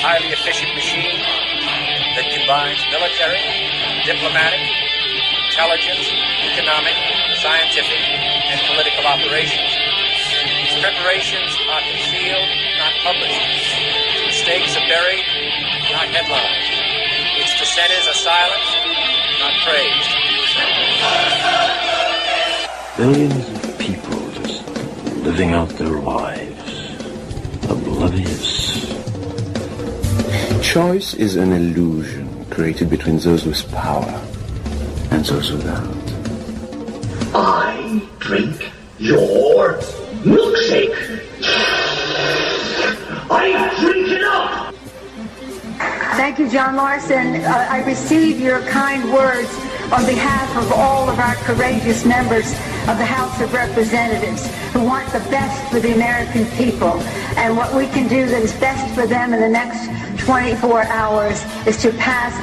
highly efficient machine that combines military, diplomatic, intelligence, economic, scientific, and political operations. These preparations are concealed, not published. Mistakes are buried, not headlined. Its dissenters are silenced, not praised. Billions of people just living out their lives, oblivious. Choice is an illusion created between those with power and those without. I drink your milkshake. I drink it up. Thank you, John Larson. I receive your kind words on behalf of all of our courageous members of the House of Representatives who want the best for the American people. And what we can do that is best for them in the next 24 hours is to pass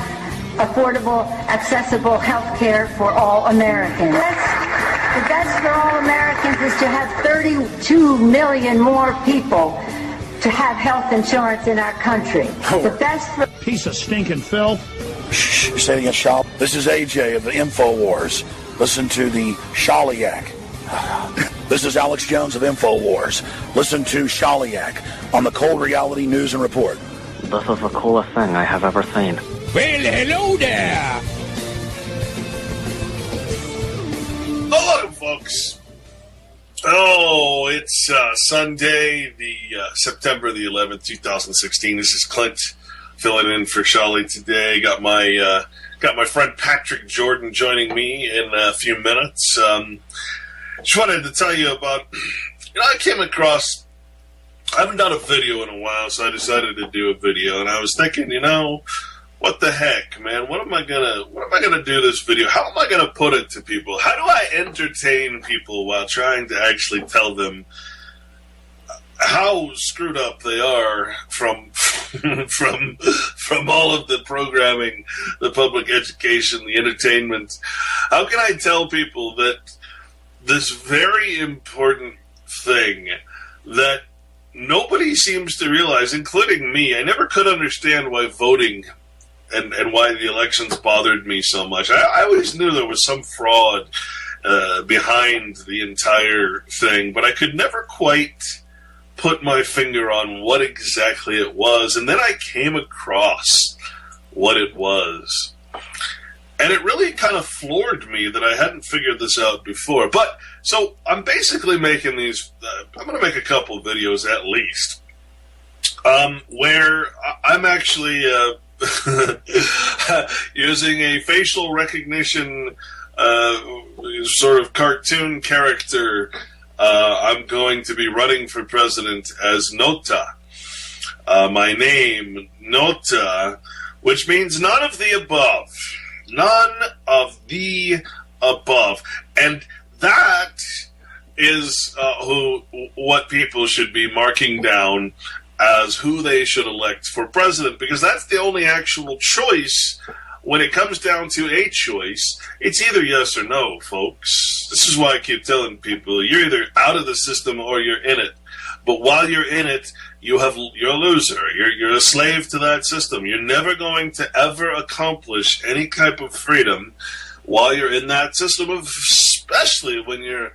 affordable, accessible health care for all Americans. The best for all Americans is to have 32 million more people to have health insurance in our country. The best for... Piece of stinking filth. Shh, say it again, Shal. This is AJ of the InfoWars. Listen to the Shaliak. This is Alex Jones of InfoWars. Listen to Shaliak on the Cold Reality News and Report. This is the coolest thing I have ever seen. Well, hello there. Hello, folks. Oh, it's Sunday, September the 11th, 2016. This is Clint filling in for Shali today. Got my friend Patrick Jordan joining me in a few minutes. Just wanted to tell you about, I came across, I haven't done a video in a while, so I decided to do a video, and I was thinking, what the heck, man? What am I gonna do this video? How am I gonna put it to people? How do I entertain people while trying to actually tell them how screwed up they are from all of the programming, the public education, the entertainment? How can I tell people that this very important thing that nobody seems to realize, including me? I never could understand why voting and why the elections bothered me so much. I always knew there was some fraud behind the entire thing, but I could never quite put my finger on what exactly it was. And then I came across what it was. And it really kind of floored me that I hadn't figured this out before. But, so, I'm basically making these, I'm going to make a couple videos at least, where I'm actually using a facial recognition sort of cartoon character. I'm going to be running for president as Nota. My name, Nota, which means none of the above. None of the above. And that is what people should be marking down as who they should elect for president, because that's the only actual choice. When it comes down to a choice, it's either yes or no, folks. This is why I keep telling people, you're either out of the system or you're in it. But while you're in it, you're a loser. You're a slave to that system. You're never going to ever accomplish any type of freedom while you're in that system, especially when you're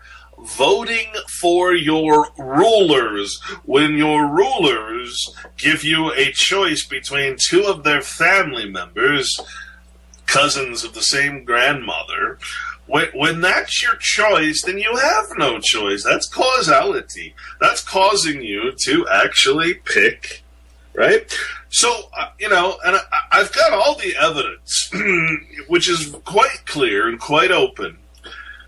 voting for your rulers. When your rulers give you a choice between two of their family members, cousins of the same grandmother, when that's your choice, then you have no choice. That's causality. That's causing you to actually pick, right? So, and I've got all the evidence, which is quite clear and quite open,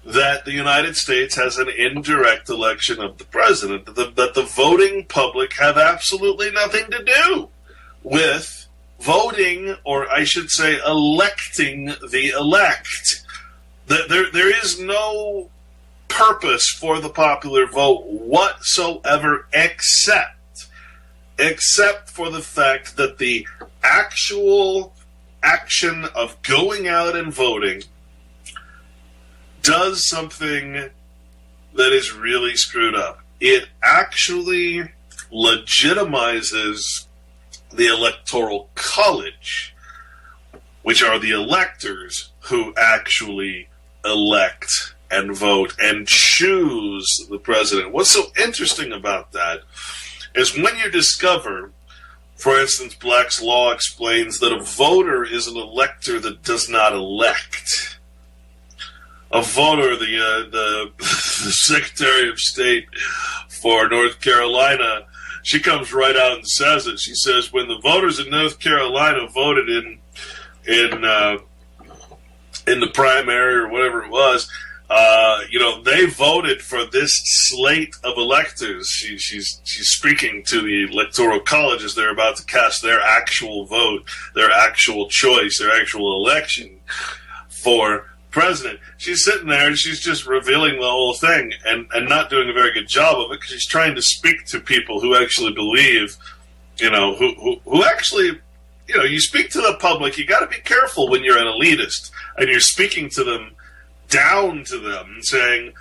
that the United States has an indirect election of the president, that the voting public have absolutely nothing to do with voting, or I should say electing the elect. There is no purpose for the popular vote whatsoever except for the fact that the actual action of going out and voting does something that is really screwed up. It actually legitimizes the Electoral College, which are the electors who actually elect and vote and choose the president. What's so interesting about that is when you discover, for instance, Black's Law explains that a voter is an elector that does not elect. A voter, the Secretary of State for North Carolina, she comes right out and says it. She says, when the voters in North Carolina voted in the primary or whatever it was, they voted for this slate of electors. She's speaking to the Electoral College as they're about to cast their actual vote, their actual choice, their actual election for president. She's sitting there and she's just revealing the whole thing and not doing a very good job of it because she's trying to speak to people who actually believe, who actually, you speak to the public. You got to be careful when you're an elitist and you're speaking to them, down to them, saying,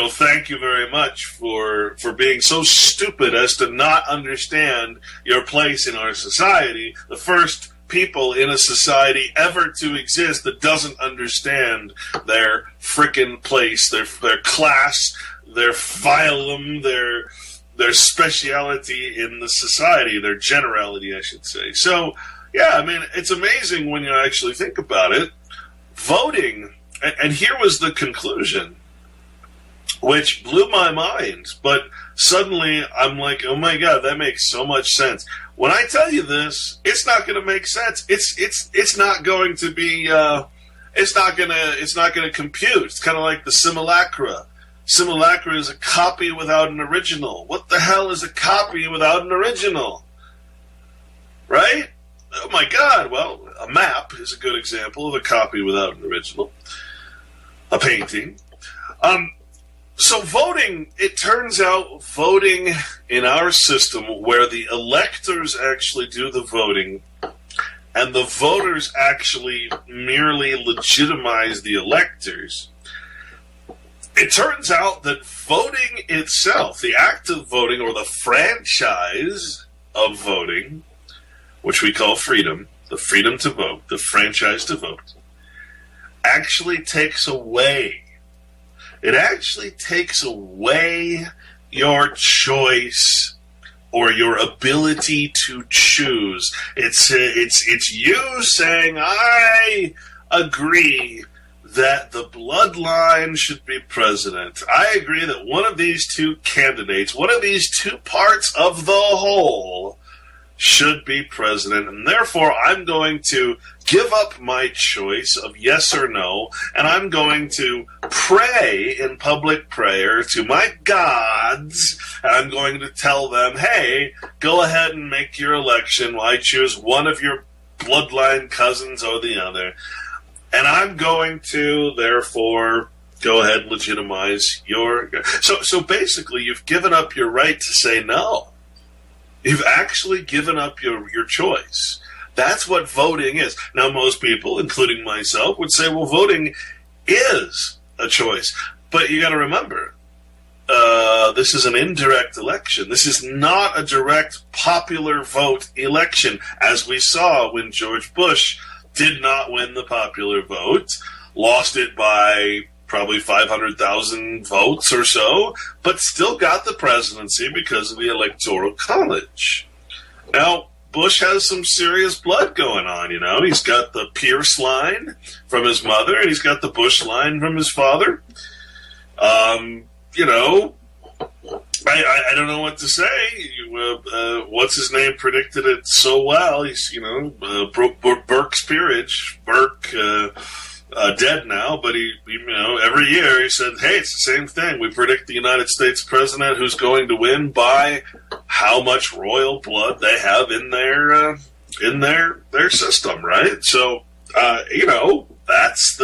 thank you very much for being so stupid as to not understand your place in our society. The first people in a society ever to exist that doesn't understand their frickin' place, their class, their phylum, their speciality in the society, their generality, I should say. So, yeah, I mean, it's amazing when you actually think about it. Voting, and here was the conclusion, which blew my mind, but suddenly I'm like, oh my God, that makes so much sense. When I tell you this, it's not going to make sense. It's not going to be. It's not going to compute. It's kind of like the simulacra. Simulacra is a copy without an original. What the hell is a copy without an original? Right? Oh my God. Well, a map is a good example of a copy without an original. A painting. So voting, it turns out voting in our system where the electors actually do the voting and the voters actually merely legitimize the electors, it turns out that voting itself, the act of voting or the franchise of voting, which we call freedom, the freedom to vote, the franchise to vote, actually takes away. It actually takes away your choice or your ability to choose. It's you saying, I agree that the bloodline should be president. I agree that one of these two candidates, one of these two parts of the whole should be president, and therefore I'm going to give up my choice of yes or no, and I'm going to pray in public prayer to my gods, and I'm going to tell them, hey, go ahead and make your election. I choose one of your bloodline cousins or the other, and I'm going to, therefore, go ahead and legitimize your... So basically, you've given up your right to say no. You've actually given up your choice. That's what voting is. Now, most people, including myself, would say, well, voting is a choice. But you got to remember, this is an indirect election. This is not a direct popular vote election, as we saw when George Bush did not win the popular vote, lost it by probably 500,000 votes or so, but still got the presidency because of the Electoral College. Now, Bush has some serious blood going on, He's got the Pierce line from his mother, and he's got the Bush line from his father. I don't know what to say. What's his name predicted it so well. He's, Burke's peerage. Burke, dead now, but he, every year he said, hey, it's the same thing. We predict the United States president who's going to win by how much royal blood they have in their system, right? So, that's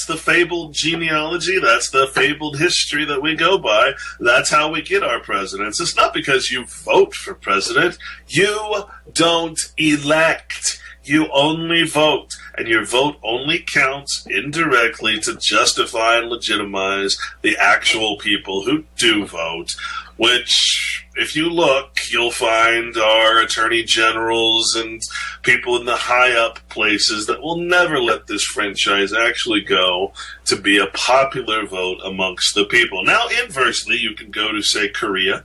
the fabled genealogy. That's the fabled history that we go by. That's how we get our presidents. It's not because you vote for president. You don't elect. You only vote, and your vote only counts indirectly to justify and legitimize the actual people who do vote, which if you look, you'll find our attorney generals and people in the high-up places that will never let this franchise actually go to be a popular vote amongst the people. Now, inversely, you can go to, say, Korea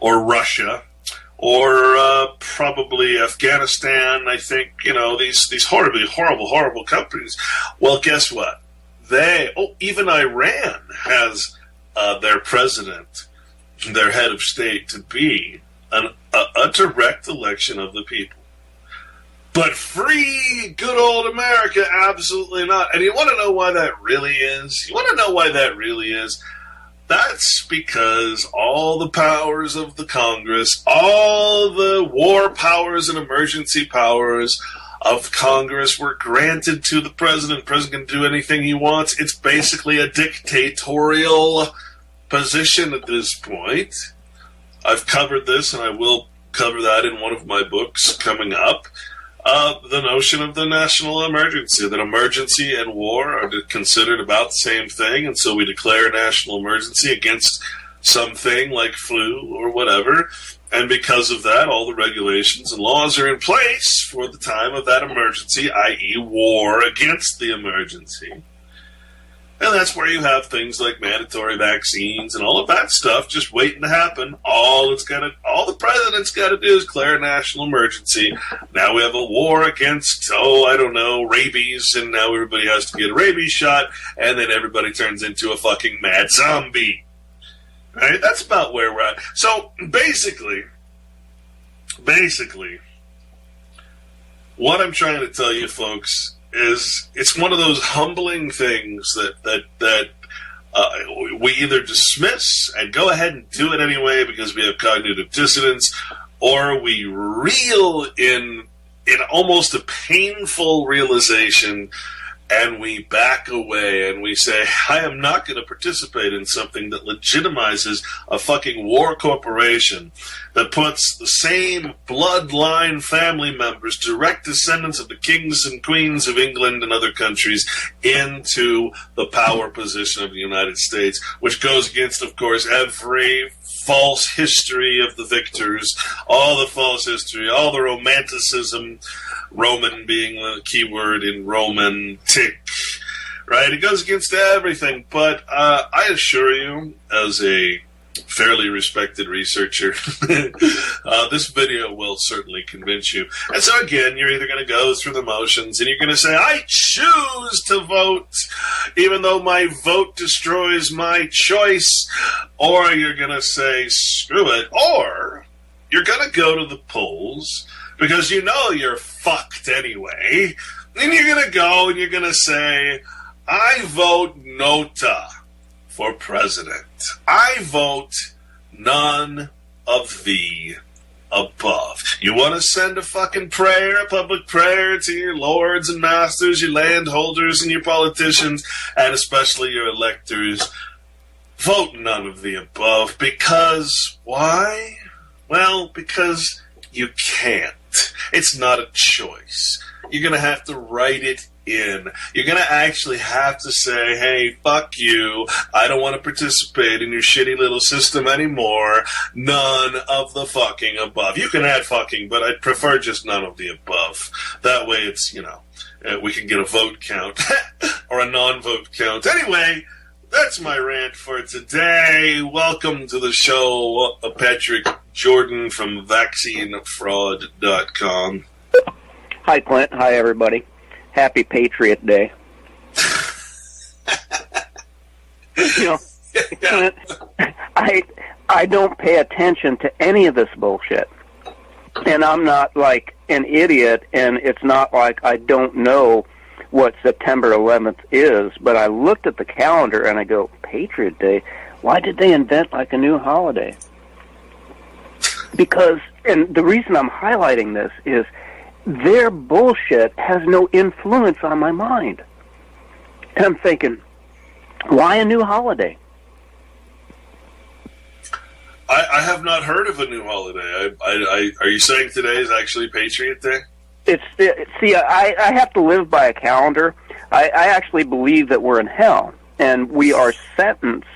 or Russia or probably Afghanistan. I think, these horrible countries. Well, guess what? Even Iran has their president, their head of state, to be a direct election of the people. But free, good old America, absolutely not. And you want to know why that really is? That's because all the powers of the Congress, all the war powers and emergency powers of Congress were granted to the president. The president can do anything he wants. It's basically a dictatorial position at this point. I've covered this, and I will cover that in one of my books coming up. The notion of the national emergency, that emergency and war are considered about the same thing, and so we declare a national emergency against something like flu or whatever, and because of that, all the regulations and laws are in place for the time of that emergency, i.e. war against the emergency. And that's where you have things like mandatory vaccines and all of that stuff just waiting to happen. All the president's got to do is declare a national emergency. Now we have a war against, rabies, and now everybody has to get a rabies shot, and then everybody turns into a fucking mad zombie. Right? That's about where we're at. So basically, what I'm trying to tell you folks is it's one of those humbling things that we either dismiss and go ahead and do it anyway because we have cognitive dissonance, or we reel in almost a painful realization and we back away and we say, I am not going to participate in something that legitimizes a fucking war corporation that puts the same bloodline family members, direct descendants of the kings and queens of England and other countries, into the power position of the United States, which goes against, of course, every false history of the victors, all the false history, all the romanticism, Roman being the key word in romantic, right? It goes against everything, but I assure you, as a fairly respected researcher, this video will certainly convince you. And so again, you're either going to go through the motions and you're going to say, I choose to vote, even though my vote destroys my choice, or you're going to say, screw it, or you're going to go to the polls because you know you're fucked anyway, and you're going to go and you're going to say, I vote Nota for president. I vote none of the above. You want to send a fucking prayer, a public prayer to your lords and masters, your landholders and your politicians, and especially your electors. Vote none of the above. Because why? Well, because you can't. It's not a choice. You're going to have to write it in. You're going to actually have to say, hey, fuck you. I don't want to participate in your shitty little system anymore. None of the fucking above. You can add fucking, but I'd prefer just none of the above. That way it's, we can get a vote count or a non-vote count. Anyway, that's my rant for today. Welcome to the show, Patrick Jordan from vaccinefraud.com. Hi, Clint. Hi, everybody. Happy Patriot Day. Clint, I don't pay attention to any of this bullshit. And I'm not like an idiot, and it's not like I don't know what September 11th is, but I looked at the calendar and I go, Patriot Day? Why did they invent like a new holiday? Because, and the reason I'm highlighting this is their bullshit has no influence on my mind. And I'm thinking, why a new holiday? I have not heard of a new holiday. Are you saying today is actually Patriot Day? I have to live by a calendar. I actually believe that we're in hell, and we are sentenced,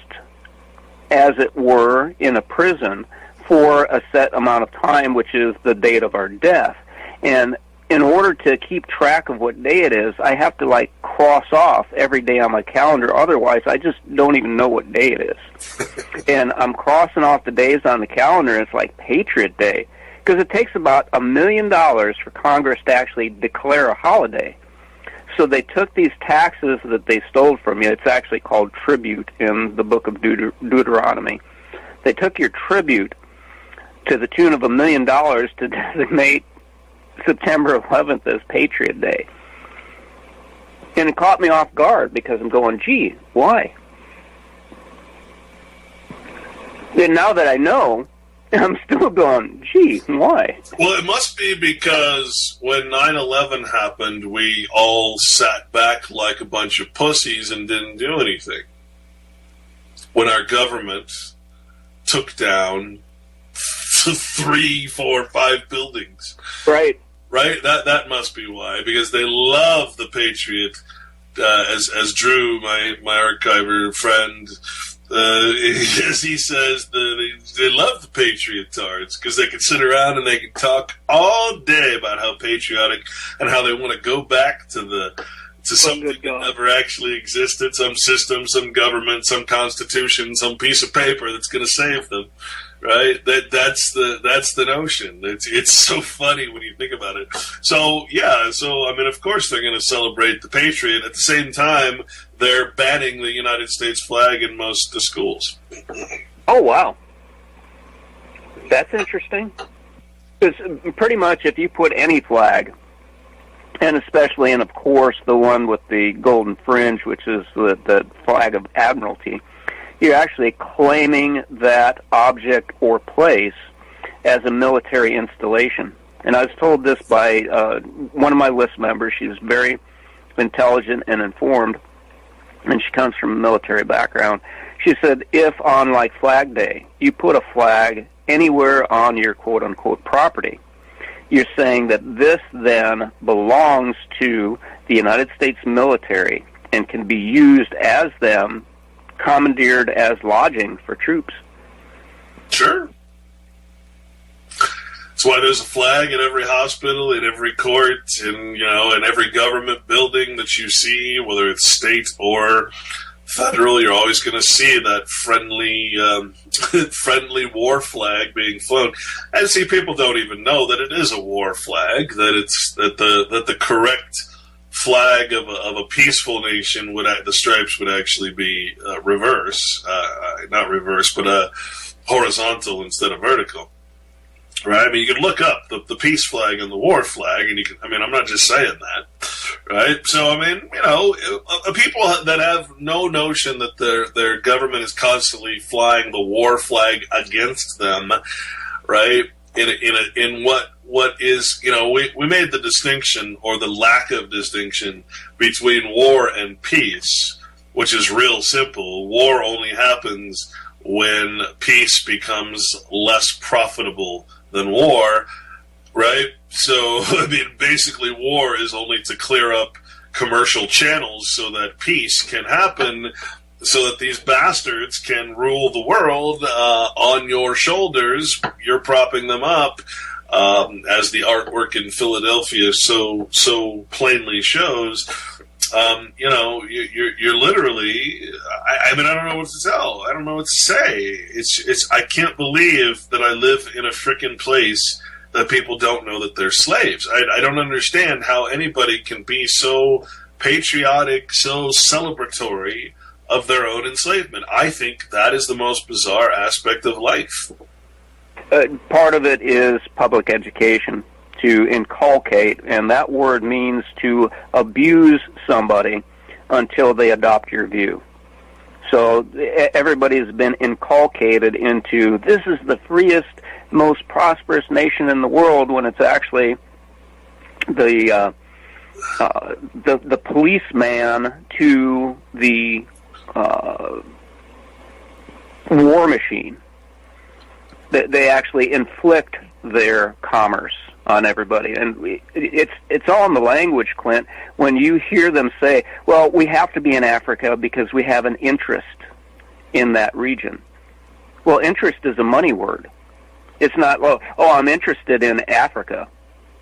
as it were, in a prison for a set amount of time, which is the date of our death. And in order to keep track of what day it is, I have to, like, cross off every day on my calendar. Otherwise, I just don't even know what day it is. And I'm crossing off the days on the calendar, and it's like Patriot Day. Because it takes about $1 million for Congress to actually declare a holiday. So they took these taxes that they stole from you. It's actually called tribute in the book of Deuteronomy. They took your tribute to the tune of $1 million to designate September 11th as Patriot Day. And it caught me off guard because I'm going, gee, why? And now that I know, I'm still going, gee, why? Well, it must be because when 9/11 happened, we all sat back like a bunch of pussies and didn't do anything. When our government took down 3, 4, 5 buildings. Right. Right? That must be why. Because they love the Patriot, as Drew, my archiver friend, as he says, they love the patriotards because they can sit around and they can talk all day about how patriotic and how they want to go back to something that never actually existed, some system, some government, some constitution, some piece of paper that's going to save them. Right? That's the notion. It's so funny when you think about it. So yeah, I mean, of course they're going to celebrate the Patriot. At the same time, they're banning the United States flag in most of the schools. Oh wow, that's interesting. Because pretty much, if you put any flag, and especially, and of course, the one with the golden fringe, which is the flag of Admiralty, you're actually claiming that object or place as a military installation. And I was told this by one of my list members. She's very intelligent and informed, and she comes from a military background. She said, if on, like, Flag Day, you put a flag anywhere on your quote-unquote property, you're saying that this then belongs to the United States military and can be used as them, commandeered as lodging for troops. Sure. That's why there's a flag in every hospital, in every court, in every government building that you see, whether it's state or federal. You're always going to see that friendly war flag being flown. And see, people don't even know that it is a war flag. That the correct flag of a peaceful nation the stripes would actually be not reverse, but horizontal instead of vertical. Right? I mean, you can look up the peace flag and the war flag, and I'm not just saying that, right? So, I mean, people that have no notion that their government is constantly flying the war flag against them, right? In what is, we made the distinction, or the lack of distinction, between war and peace, which is real simple. War only happens when peace becomes less profitable than war, right? So, I mean, basically war is only to clear up commercial channels so that peace can happen, so that these bastards can rule the world on your shoulders. You're propping them up, as the artwork in Philadelphia so plainly shows. You're literally. I mean, I don't know what to tell. I don't know what to say. It's. I can't believe that I live in a frickin' place that people don't know that they're slaves. I don't understand how anybody can be so patriotic, so celebratory of their own enslavement. I think that is the most bizarre aspect of life. Part of it is public education, to inculcate, and that word means to abuse somebody until they adopt your view. So everybody's been inculcated into, this is the freest, most prosperous nation in the world, when it's actually the policeman to the war machine. They actually inflict their commerce on everybody, and it's all in the language, Clint. When you hear them say, well, we have to be in Africa because we have an interest in that region. Well, interest is a money word. It's not, well, oh, I'm interested in Africa.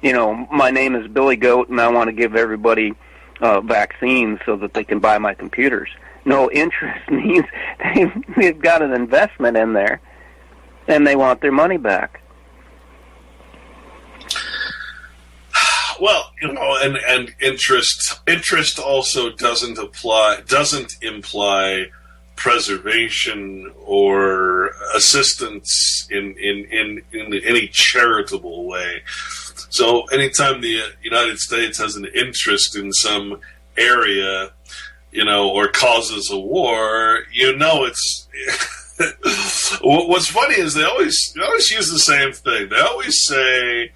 You know, my name is Billy Goat, and I want to give everybody vaccines so that they can buy my computers. No, interest means they've got an investment in there, and they want their money back. Well, you know, and interest also doesn't imply preservation or assistance in any charitable way. So anytime the United States has an interest in some area, you know, or causes a war, you know, it's what's funny is they always use the same thing. They always say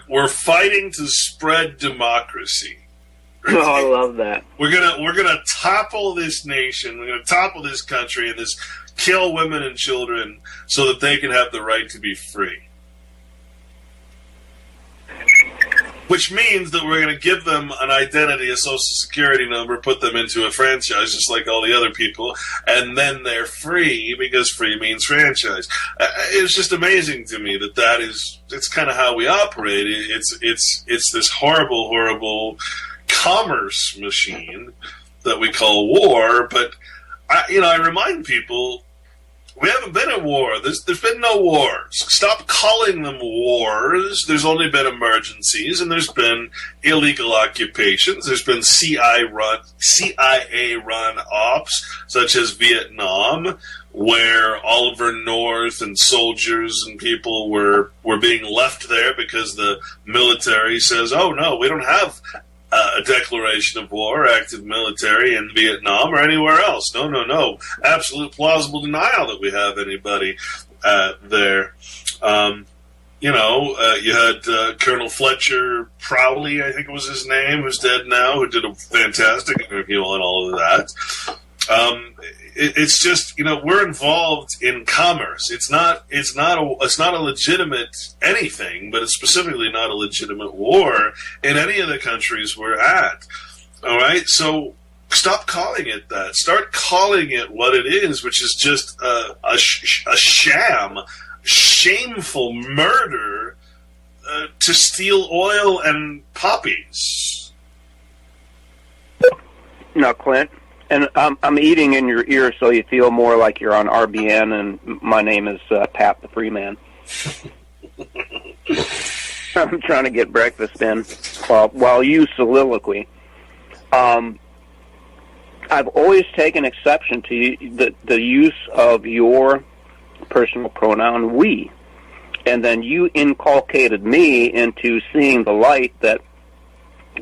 we're fighting to spread democracy. Oh, I love that. We're gonna topple this nation. We're gonna topple this country and kill women and children so that they can have the right to be free. Which means that we're going to give them an identity, a social security number, put them into a franchise just like all the other people, and then they're free because free means franchise. It's just amazing to me it's kind of how we operate. It's this horrible, horrible commerce machine that we call war. But I remind people, we haven't been at war. There's been no wars. Stop calling them wars. There's only been emergencies, and there's been illegal occupations. There's been CIA-run ops, such as Vietnam, where Oliver North and soldiers and people were being left there because the military says, "Oh no, we don't have a declaration of war, active military in Vietnam or anywhere else. No. Absolute plausible denial that we have anybody there." You had Colonel Fletcher Prowley, I think was his name, who's dead now, who did a fantastic interview on all of that. It's just, we're involved in commerce. It's not a legitimate anything, but it's specifically not a legitimate war in any of the countries we're at. All right, so stop calling it that. Start calling it what it is, which is just a sham, shameful murder to steal oil and poppies. Now, Clint. And I'm eating in your ear so you feel more like you're on RBN, and my name is Pat the Free Man. I'm trying to get breakfast in while you soliloquy. I've always taken exception to the use of your personal pronoun we, and then you inculcated me into seeing the light that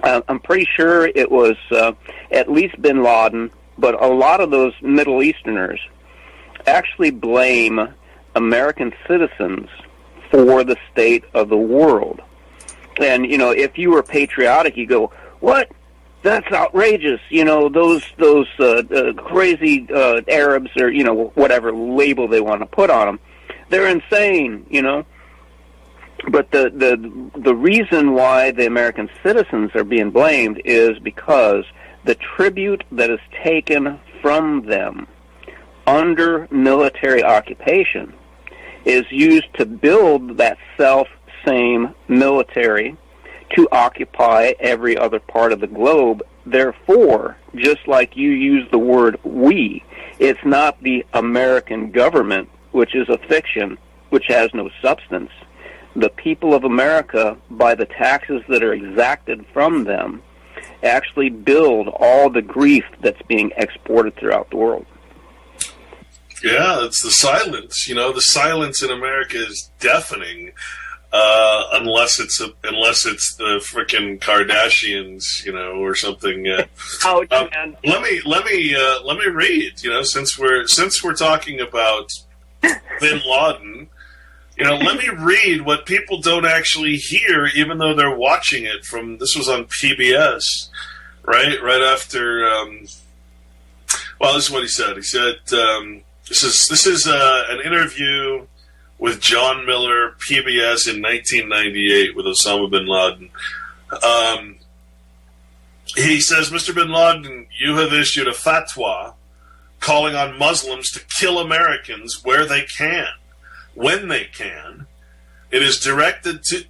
I'm pretty sure it was at least bin Laden, but a lot of those Middle Easterners actually blame American citizens for the state of the world. And, if you were patriotic, you go, "What? That's outrageous." Those crazy Arabs, or, whatever label they want to put on them, they're insane, But the reason why the American citizens are being blamed is because the tribute that is taken from them under military occupation is used to build that same military to occupy every other part of the globe. Therefore, just like you use the word we, it's not the American government, which is a fiction, which has no substance. The people of America, by the taxes that are exacted from them, actually build all the grief that's being exported throughout the world. Yeah, it's the silence. The silence in America is deafening, unless it's the frickin' Kardashians, or something. Ouch, man. Let me read. Since we're talking about bin Laden. Let me read what people don't actually hear, even though they're watching it. This was on PBS, right after. This is what he said. He said, "This is an interview with John Miller, PBS, in 1998 with Osama bin Laden." He says, "Mr. bin Laden, you have issued a fatwa calling on Muslims to kill Americans where they can, when they can. It is directed to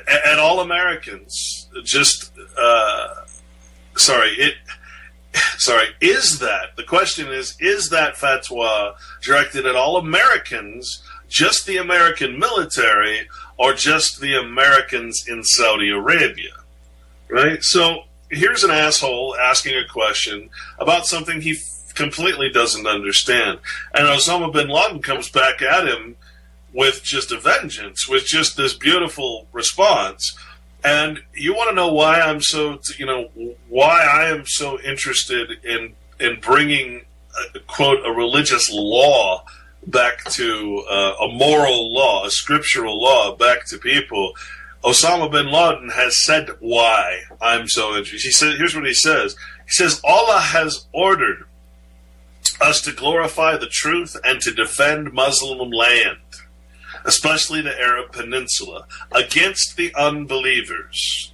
at all Americans. The question is that fatwa directed at all Americans, just the American military, or just the Americans in Saudi Arabia? Right? So here's an asshole asking a question about something he completely doesn't understand. And Osama bin Laden comes back at him with just a vengeance, with just this beautiful response. And you want to know why I'm so, why I am so interested in bringing, quote, a religious law back to a moral law, a scriptural law back to people. Osama bin Laden has said why I'm so interested. He said, here's what he says. He says, Allah has ordered us to glorify the truth and to defend Muslim land, especially the Arab Peninsula, against the unbelievers.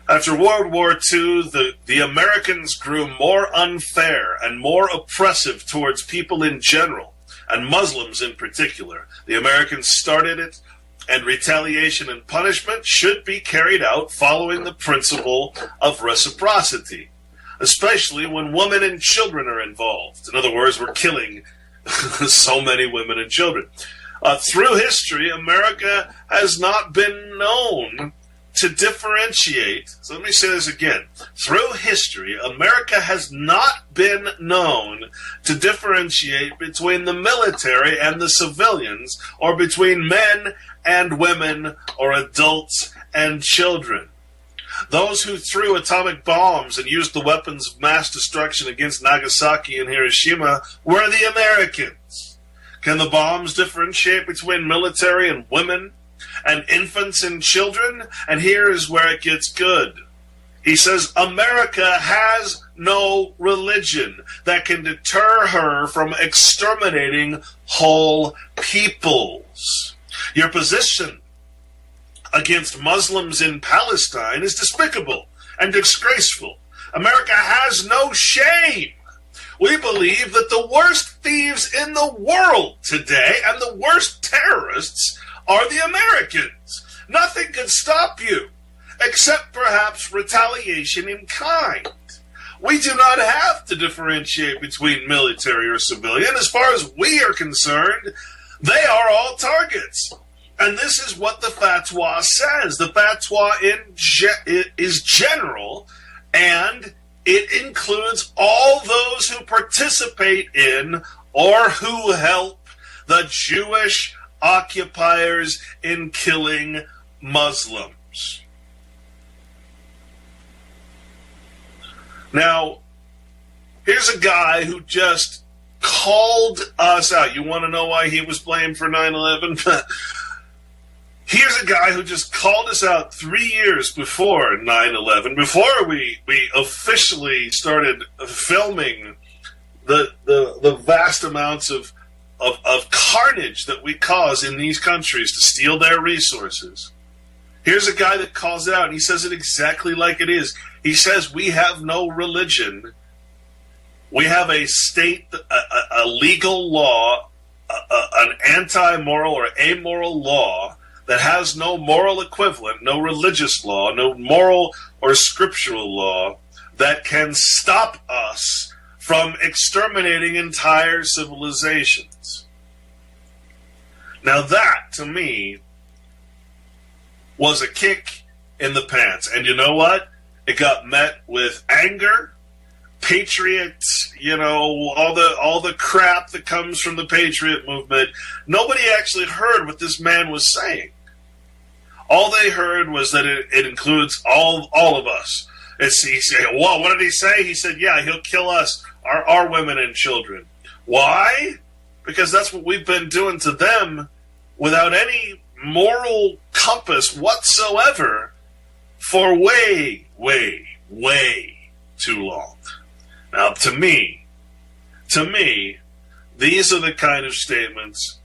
After World War II, the Americans grew more unfair and more oppressive towards people in general, and Muslims in particular. The Americans started it, and retaliation and punishment should be carried out following the principle of reciprocity, especially when women and children are involved. In other words, we're killing so many women and children. Through history, America has not been known to differentiate. So let me say this again. Through history, America has not been known to differentiate between the military and the civilians, or between men and women, or adults and children. Those who threw atomic bombs and used the weapons of mass destruction against Nagasaki and Hiroshima were the Americans. Can the bombs differentiate between military and women, and infants and children? And here is where it gets good. He says, America has no religion that can deter her from exterminating whole peoples. Your position against Muslims in Palestine is despicable and disgraceful. America has no shame. We believe that the worst thieves in the world today and the worst terrorists are the Americans. Nothing can stop you except perhaps retaliation in kind. We do not have to differentiate between military or civilian. As far as we are concerned, they are all targets. And this is what the fatwa says. The fatwa is general, and it includes all those who participate in or who help the Jewish occupiers in killing Muslims. Now, here's a guy who just called us out. You want to know why he was blamed for 9/11? Here's a guy who just called us out 3 years before 9/11, before we officially started filming the vast amounts of carnage that we cause in these countries to steal their resources. Here's a guy that calls it out, and he says it exactly like it is. He says we have no religion. We have a state, a legal law, an anti-moral or amoral law that has no moral equivalent, no religious law, no moral or scriptural law that can stop us from exterminating entire civilizations. Now that, to me, was a kick in the pants. And you know what? It got met with anger, patriots, all the crap that comes from the patriot movement. Nobody actually heard what this man was saying. All they heard was that it includes all of us. He said, well, what did he say? He said, yeah, he'll kill us, our women and children. Why? Because that's what we've been doing to them without any moral compass whatsoever for way, way, way too long. Now, to me, these are the kind of statements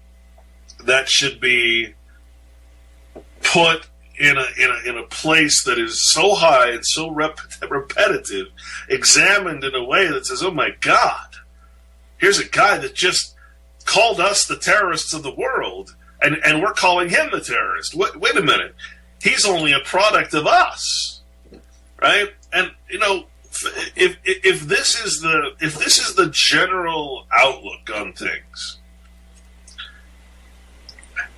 that should be put in a place that is so high and so repetitive, examined in a way that says, oh my God, Here's a guy that just called us the terrorists of the world, and we're calling him the terrorist. Wait a minute. He's only a product of us, right? And, you know, if this is the general outlook on things,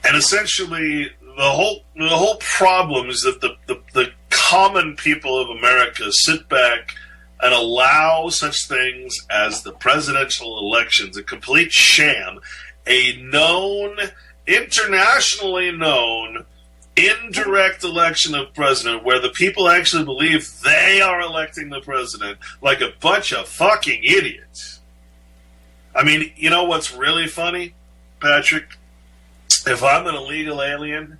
and essentially the whole problem is that the common people of America sit back and allow such things as the presidential elections, a complete sham, a known, internationally known, indirect election of president where the people actually believe they are electing the president like a bunch of fucking idiots. I mean, you know what's really funny, Patrick? If I'm an illegal alien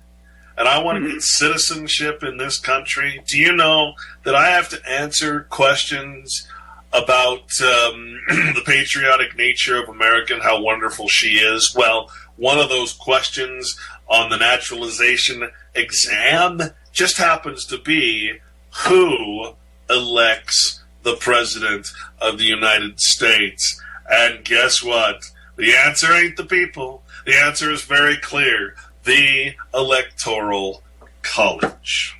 and I want to get citizenship in this country, do you know that I have to answer questions about the patriotic nature of America and how wonderful she is? Well, one of those questions on the naturalization exam just happens to be who elects the President of the United States. And guess what? The answer ain't the people. The answer is very clear. The Electoral College.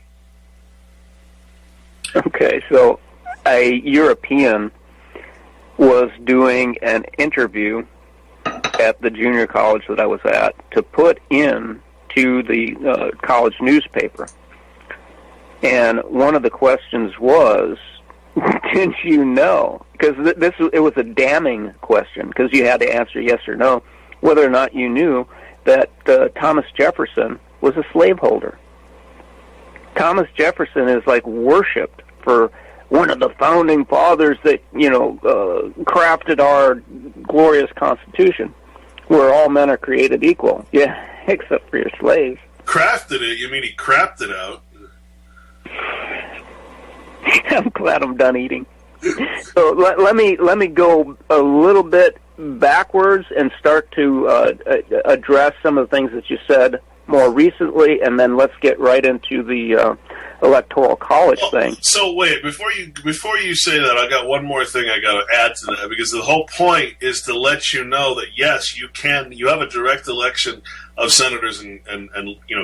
Okay, so a European was doing an interview at the junior college that I was at to put in to the college newspaper. And one of the questions was, did you know? Because it was a damning question, because you had to answer yes or no, whether or not you knew that Thomas Jefferson was a slaveholder. Thomas Jefferson is like worshipped for one of the founding fathers that, crafted our glorious Constitution, where all men are created equal. Yeah, except for your slaves. Crafted it? You mean he crapped it out? I'm glad I'm done eating. So let me go a little bit backwards and start to address some of the things that you said more recently, and then let's get right into the Electoral College thing. So wait, before you say that, I got one more thing I got to add to that, because the whole point is to let you know that yes, you have a direct election of senators and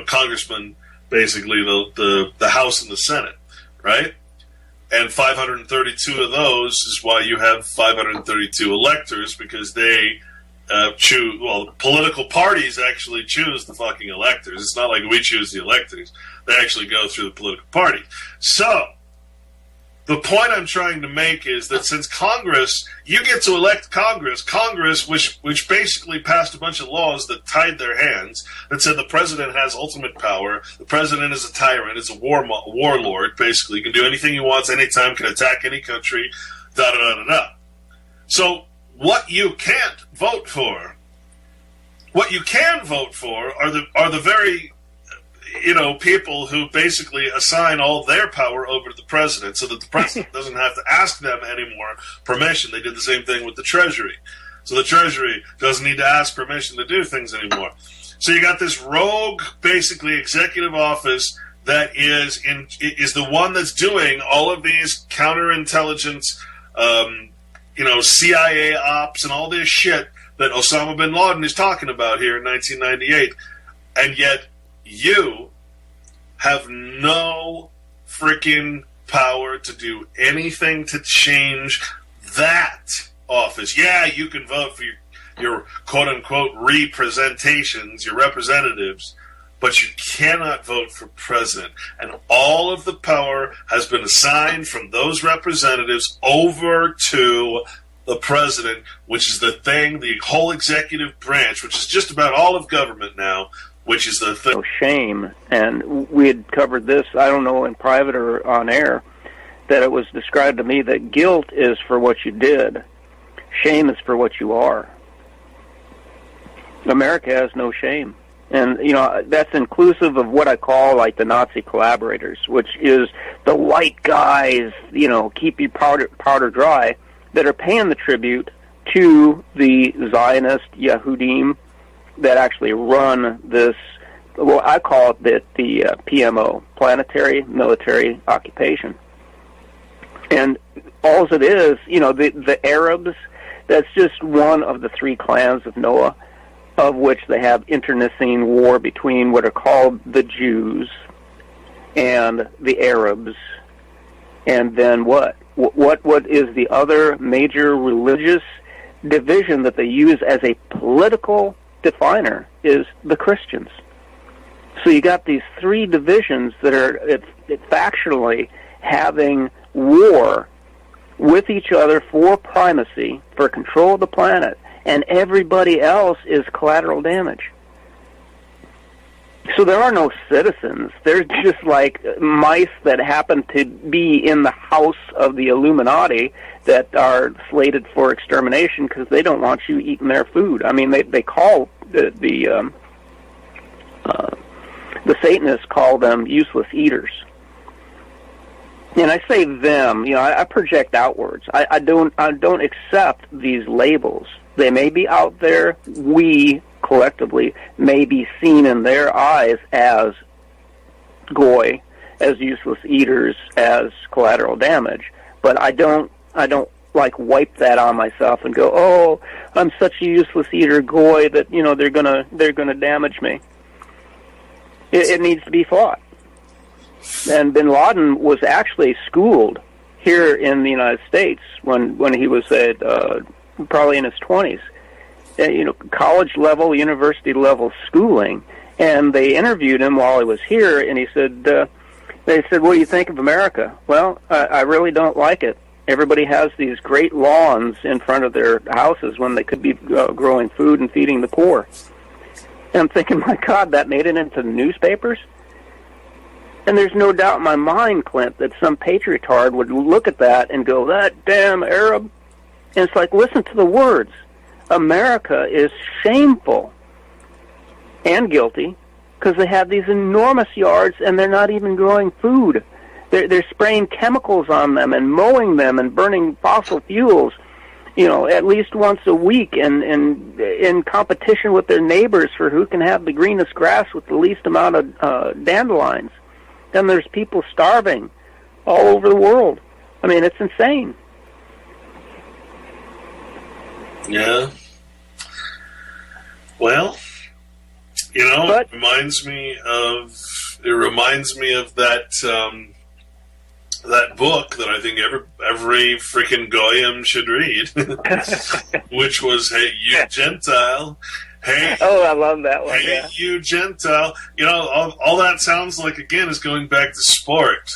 congressmen, basically the House and the Senate, right? And 532 of those is why you have 532 electors, because they choose. Well, political parties actually choose the fucking electors. It's not like we choose the electors. They actually go through the political party. So, the point I'm trying to make is that since Congress, you get to elect Congress, which basically passed a bunch of laws that tied their hands, that said the president has ultimate power, the president is a tyrant, is a warlord, basically, can do anything he wants, anytime, can attack any country, da-da-da-da-da. So, what you can't vote for, what you can vote for are the very people who basically assign all their power over to the president, so that the president doesn't have to ask them any more permission. They did the same thing with the Treasury. So the Treasury doesn't need to ask permission to do things anymore. So you got this rogue, basically, executive office that is the one that's doing all of these counterintelligence, CIA ops and all this shit that Osama bin Laden is talking about here in 1998. And yet, you have no freaking power to do anything to change that office. Yeah, you can vote for your quote-unquote representations, your representatives, but you cannot vote for president. And all of the power has been assigned from those representatives over to the president, which is the whole executive branch, which is just about all of government now, which is the thing. Shame, and we had covered this, I don't know, in private or on air, that it was described to me that guilt is for what you did, shame is for what you are. America has no shame. And, that's inclusive of what I call, like, the Nazi collaborators, which is the white guys, keep your powder dry, that are paying the tribute to the Zionist Yehudim that actually run this, well, I call it the PMO, Planetary Military Occupation. And all it is, the Arabs That's just one of the 3 clans of Noah, of which they have internecine war between what are called the Jews and the Arabs. And then what? What is the other major religious division that they use as a political definer is the Christians. So you got these 3 divisions that are factionally having war with each other for primacy, for control of the planet, and everybody else is collateral damage. So there are no citizens. They're just like mice that happen to be in the house of the Illuminati that are slated for extermination because they don't want you eating their food. I mean, they call the Satanists call them useless eaters. And I say them, I project outwards. I don't accept these labels. They may be out there. We collectively may be seen in their eyes as goy, as useless eaters, as collateral damage. But I don't like wipe that on myself and go, oh, I'm such a useless eater goy that they're gonna damage me. It needs to be fought. And Bin Laden was actually schooled here in the United States when he was at probably in his 20s. College level, university level schooling, and they interviewed him while he was here, and he said, they said, what do you think of America? Well, I really don't like it. Everybody has these great lawns in front of their houses when they could be growing food and feeding the poor. And I'm thinking, my God, that made it into the newspapers? And there's no doubt in my mind, Clint, that some patriotard would look at that and go, that damn Arab. And it's like, listen to the words. America is shameful and guilty because they have these enormous yards and they're not even growing food. They're spraying chemicals on them and mowing them and burning fossil fuels, at least once a week, and in competition with their neighbors for who can have the greenest grass with the least amount of dandelions. Then there's people starving all over the world. I mean, it's insane. Yeah. Well, it reminds me of that that book that I think every freaking goyim should read, which was "Hey, you Gentile." Hey, oh, I love that one. Hey, you Gentile. All that sounds like, again, is going back to sport.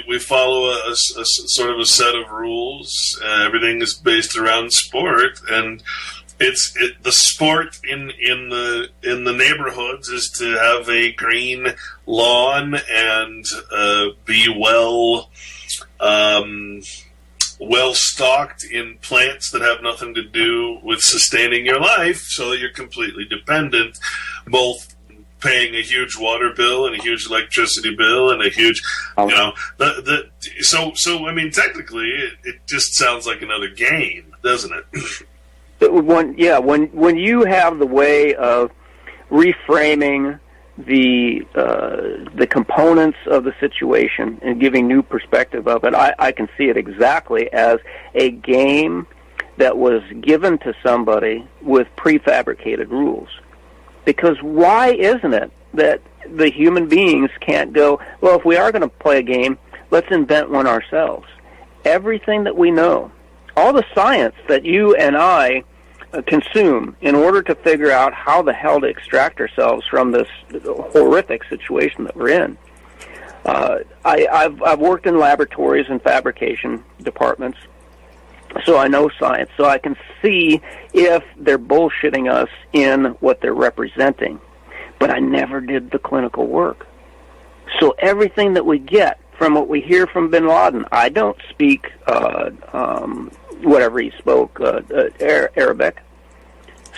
We follow a sort of a set of rules. Everything is based around sport, and the sport in the neighborhoods is to have a green lawn and be well stocked in plants that have nothing to do with sustaining your life, so that you're completely dependent, both paying a huge water bill and a huge electricity bill and a huge, so I mean, technically, it just sounds like another game, doesn't it? When you have the way of reframing the components of the situation and giving new perspective of it, I can see it exactly as a game that was given to somebody with prefabricated rules. Because why isn't it that the human beings can't go, well, if we are going to play a game, let's invent one ourselves? Everything that we know, all the science that you and I consume in order to figure out how the hell to extract ourselves from this horrific situation that we're in. I've worked in laboratories and fabrication departments, so I know science, so I can see if they're bullshitting us in what they're representing. But I never did the clinical work. So everything that we get from what we hear from Bin Laden, I don't speak whatever he spoke, Arabic.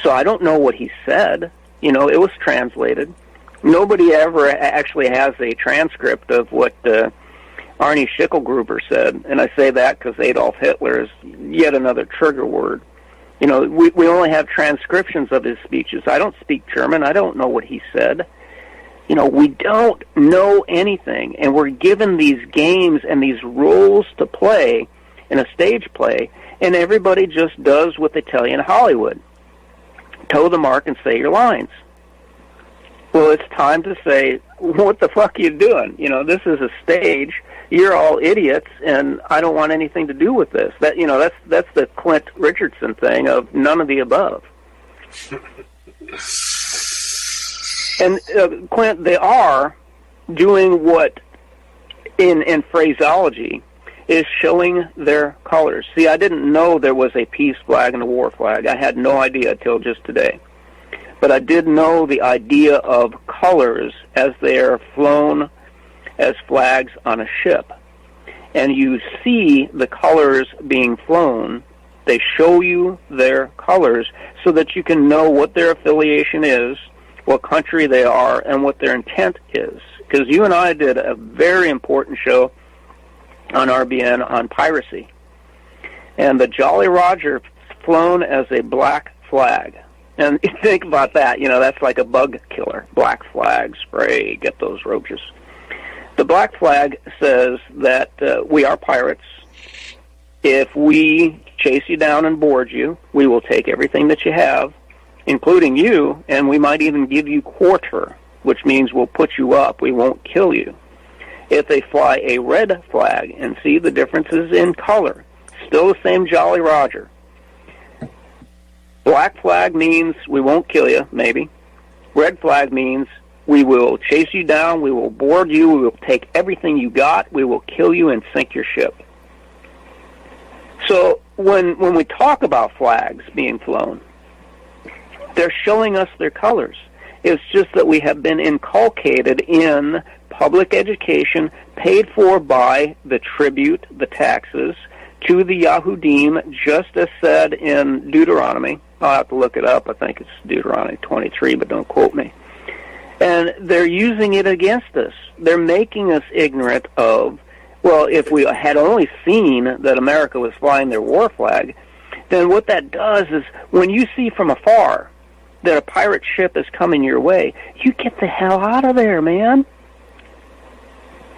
So I don't know what he said. It was translated. Nobody ever actually has a transcript of what Arnie Schicklgruber said, and I say that because Adolf Hitler is yet another trigger word. We only have transcriptions of his speeches. I don't speak German. I don't know what he said. We don't know anything, and we're given these games and these roles to play in a stage play, And everybody just does what they tell you in Hollywood. Toe the mark and say your lines. Well, it's time to say, what the fuck are you doing? You know, this is a stage. You're all idiots, and I don't want anything to do with this. That, you know, that's the Clint Richardson thing of none of the above. And Clint, they are doing what, in phraseology, is showing their colors. See, I didn't know there was a peace flag and a war flag. I had no idea until just today. But I did know the idea of colors as they are flown as flags on a ship. And you see the colors being flown. They show you their colors so that you can know what their affiliation is, what country they are, and what their intent is. Because you and I did a very important show on RBN on piracy. And the Jolly Roger flown as a black flag. And think about that, you know, that's like a bug killer. Black flag, spray, get those roaches. The black flag says that we are pirates. If we chase you down and board you, we will take everything that you have, including you, and we might even give you quarter, which means we'll put you up. We won't kill you. If they fly a red flag, and see the differences in color, still the same Jolly Roger. Black flag means we won't kill you, maybe. Red flag means we will chase you down, we will board you, we will take everything you got, we will kill you and sink your ship. So when we talk about flags being flown, they're showing us their colors. It's just that we have been inculcated in public education paid for by the tribute, the taxes, to the Yahudim, just as said in Deuteronomy. I'll have to look it up. I think it's Deuteronomy 23, but don't quote me. And they're using it against us. They're making us ignorant of, well, if we had only seen that America was flying their war flag, then what that does is when you see from afar that a pirate ship is coming your way, you get the hell out of there, man.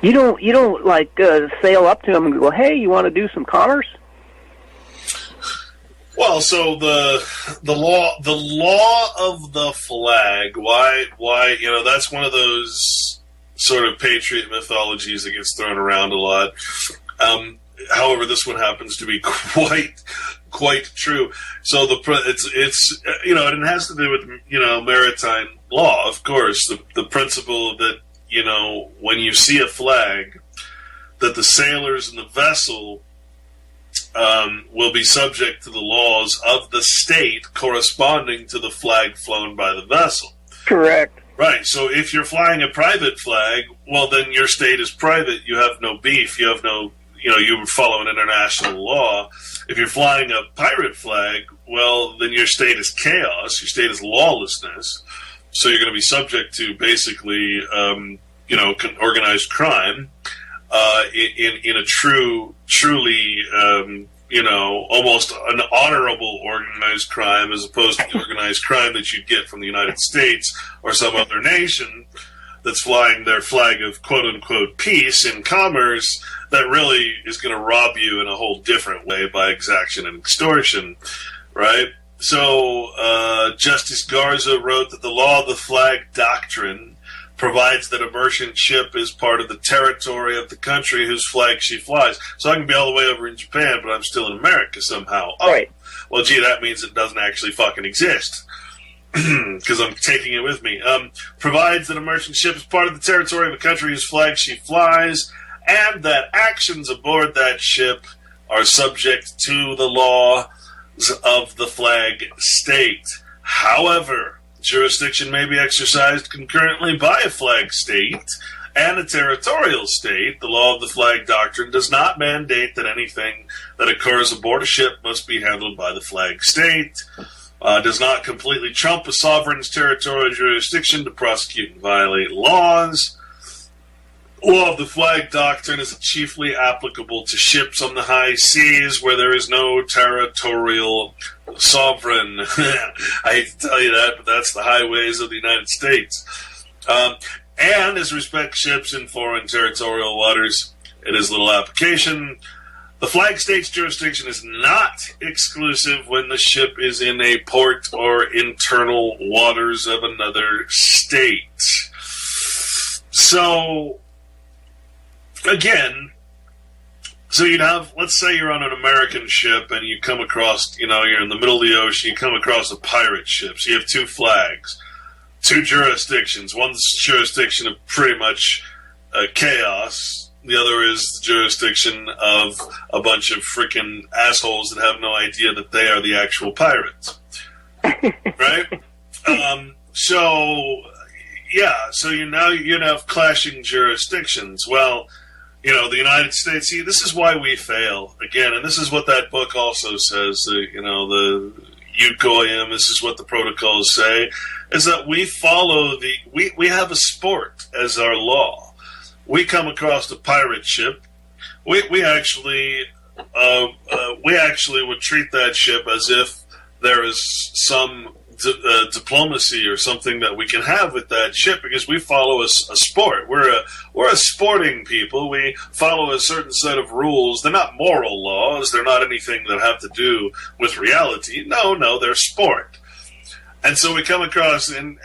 You don't like sail up to them and go, hey, you want to do some commerce? Well, so the law of the flag. Why? You know, that's one of those sort of patriot mythologies that gets thrown around a lot. However, this one happens to be quite true. So it's you know, and it has to do with, you know, maritime law, of course. The principle that, you know, when you see a flag, that the sailors in the vessel will be subject to the laws of the state corresponding to the flag flown by the vessel. Correct. Right. So if you're flying a private flag, well, then your state is private. You have no beef. You have no, you know, you follow an international law. If you're flying a pirate flag, well, then your state is chaos. Your state is lawlessness. So you're going to be subject to basically, you know, organized crime in a truly, you know, almost an honorable organized crime, as opposed to the organized crime that you'd get from the United States or some other nation that's flying their flag of quote-unquote peace in commerce that really is going to rob you in a whole different way by exaction and extortion, right? So Justice Garza wrote that the law of the flag doctrine provides that a merchant ship is part of the territory of the country whose flag she flies. So I can be all the way over in Japan, but I'm still in America somehow. Oh, right. Well, gee, that means it doesn't actually fucking exist. Because I'm taking it with me. Provides that a merchant ship is part of the territory of a country whose flag she flies, and that actions aboard that ship are subject to the laws of the flag state. However, jurisdiction may be exercised concurrently by a flag state and a territorial state. The law of the flag doctrine does not mandate that anything that occurs aboard a ship must be handled by the flag state. Does not completely trump a sovereign's territorial jurisdiction to prosecute and violate laws. Law of the flag doctrine is chiefly applicable to ships on the high seas where there is no territorial sovereign. I hate to tell you that, but that's the highways of the United States. And as respects ships in foreign territorial waters, it is little application. The flag state's jurisdiction is not exclusive when the ship is in a port or internal waters of another state. So, again, so you'd have, let's say you're on an American ship and you come across, you're in the middle of the ocean, you come across a pirate ship. So you have two flags, two jurisdictions. One's jurisdiction of pretty much chaos. The other is the jurisdiction of a bunch of freaking assholes that have no idea that they are the actual pirates. Right? So you have clashing jurisdictions. Well, the United States, see, this is why we fail. Again, and this is what that book also says, the UGOIM, this is what the protocols say, is that we follow we have a sport as our law. We come across a pirate ship. We actually would treat that ship as if there is some diplomacy or something that we can have with that ship, because we follow a sport. We're a sporting people. We follow a certain set of rules. They're not moral laws. They're not anything that have to do with reality. No, they're sport. And so we come across, and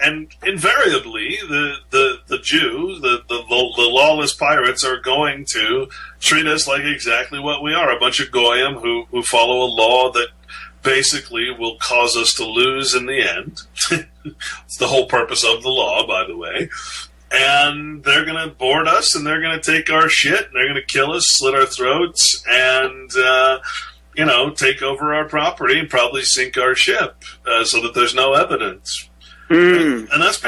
invariably, the Jews, the lawless pirates, are going to treat us like exactly what we are, a bunch of goyim who follow a law that basically will cause us to lose in the end. It's the whole purpose of the law, by the way. And they're going to board us, and they're going to take our shit, and they're going to kill us, slit our throats, and take over our property and probably sink our ship so that there's no evidence. And that's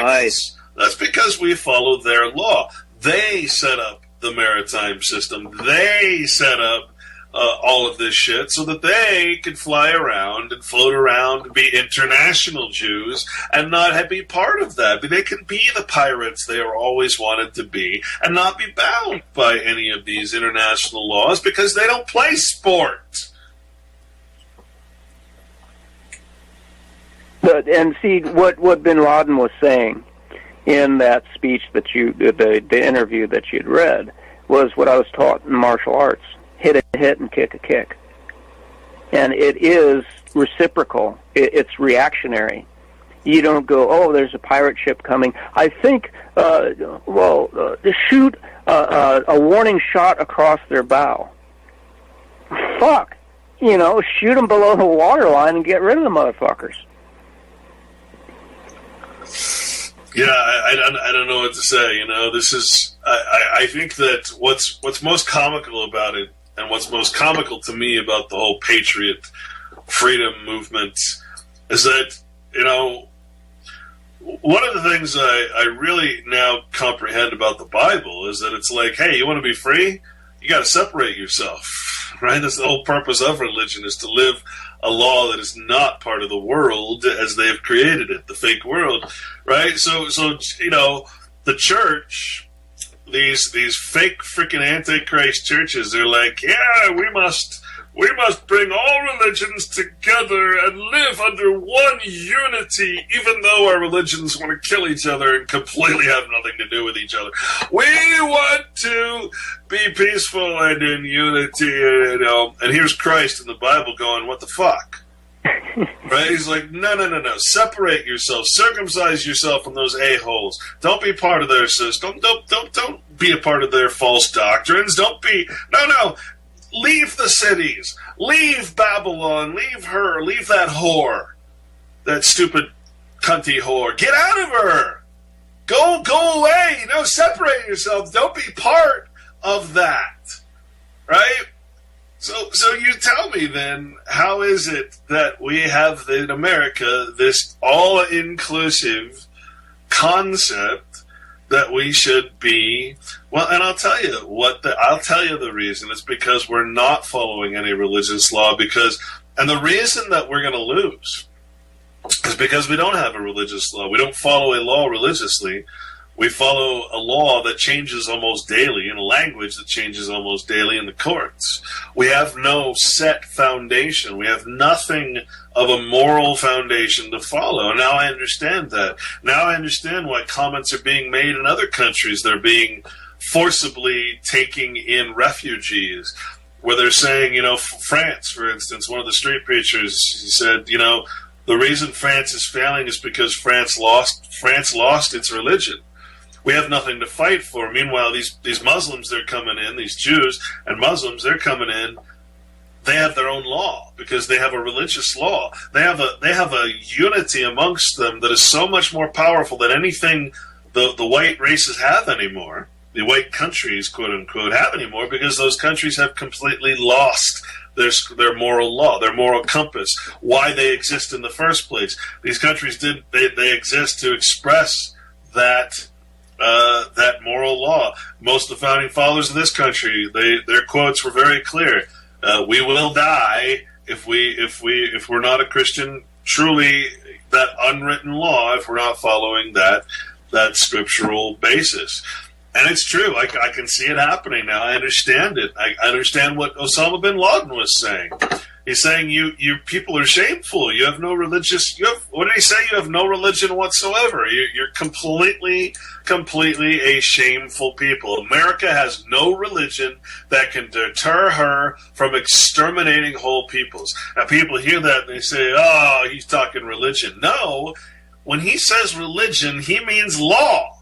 because we follow their law. They set up the maritime system. They set up all of this shit so that they could fly around and float around and be international Jews and not be part of that. But they can be the pirates they are always wanted to be and not be bound by any of these international laws because they don't play sport. And see, what Bin Laden was saying in that speech that the interview that you'd read, was what I was taught in martial arts: hit a hit and kick a kick. And it is reciprocal. It's reactionary. You don't go, oh, there's a pirate ship coming. I think, shoot a warning shot across their bow. Fuck. Shoot them below the waterline and get rid of the motherfuckers. Yeah, I don't know what to say. This is. I think that what's most comical about it, and what's most comical to me about the whole patriot freedom movement, is that one of the things I really now comprehend about the Bible is that it's like, hey, you want to be free? You got to separate yourself, right? That's the whole purpose of religion, is to live a law that is not part of the world as they have created it, the fake world, right? So the church, these fake freaking antichrist churches, they're like, yeah, we must bring all religions together and live under one unity, even though our religions want to kill each other and completely have nothing to do with each other. We want to be peaceful and in unity, and here's Christ in the Bible going, what the fuck? Right? He's like, no. Separate yourself. Circumcise yourself from those a-holes. Don't be part of their system. Don't be a part of their false doctrines. No. Leave the cities. Leave Babylon. Leave her. Leave that whore. That stupid cunty whore. Get out of her. Go away. Separate yourself. Don't be part of that. Right? So you tell me then, how is it that we have in America this all-inclusive concept that we should be? Well, and I'll tell you the reason. It's because we're not following any religious law, and the reason that we're going to lose is because we don't have a religious law. We don't follow a law religiously. We follow a law that changes almost daily, in a language that changes almost daily in the courts. We have no set foundation. We have nothing of a moral foundation to follow. Now I understand that. Now I understand why comments are being made in other countries. They're being forcibly taking in refugees. where they're saying, France, for instance, one of the street preachers, he said, the reason France is failing is because France lost its religion. We have nothing to fight for. Meanwhile, these Muslims, they're coming in, these Jews and Muslims, they're coming in. They have their own law because they have a religious law. They have a unity amongst them that is so much more powerful than anything the white races have anymore. The white countries, quote unquote, have anymore, because those countries have completely lost their moral law, their moral compass, why they exist in the first place. These countries they exist to express that moral law. Most of the founding fathers of this country, their quotes were very clear. We will die if we're not a Christian. Truly, that unwritten law, if we're not following that scriptural basis. And it's true. I can see it happening now. I understand it. I understand what Osama bin Laden was saying. He's saying you people are shameful. You have no religious. What did he say? You have no religion whatsoever. You're completely a shameful people. America has no religion that can deter her from exterminating whole peoples. Now people hear that and they say, "Oh, he's talking religion." No, when he says religion, he means law.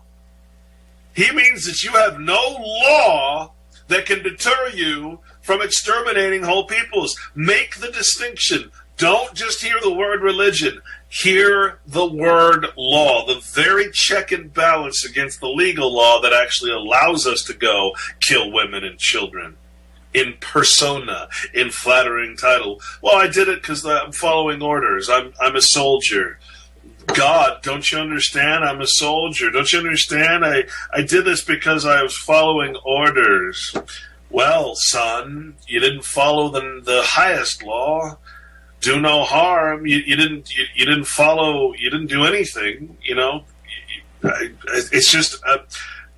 He means that you have no law that can deter you from exterminating whole peoples. Make the distinction. Don't just hear the word religion. Hear the word law, the very check and balance against the legal law that actually allows us to go kill women and children in persona, in flattering title. Well, I did it because I'm following orders. I'm a soldier. God, don't you understand? I'm a soldier. Don't you understand? I did this because I was following orders. Well, son, you didn't follow the highest law. Do no harm. You didn't follow. You didn't do anything. It's just.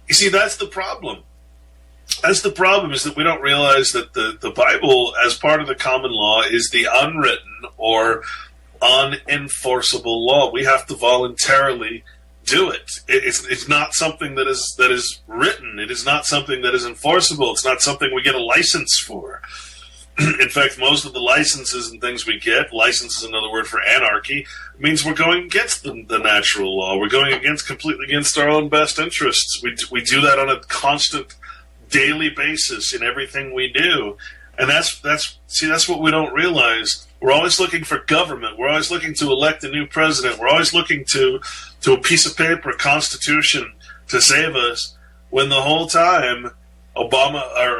You see, that's the problem. That's the problem, is that we don't realize that the Bible, as part of the common law, is the unwritten or unenforceable law. We have to voluntarily do it. It's not something that is written. It is not something that is enforceable. It's not something we get a license for. In fact, most of the licenses and things we get, license is another word for anarchy, means we're going against the natural law. We're going completely against our own best interests. We do that on a constant, daily basis in everything we do. And that's what we don't realize. We're always looking for government. We're always looking to elect a new president. We're always looking to a piece of paper, a constitution, to save us, when the whole time Osama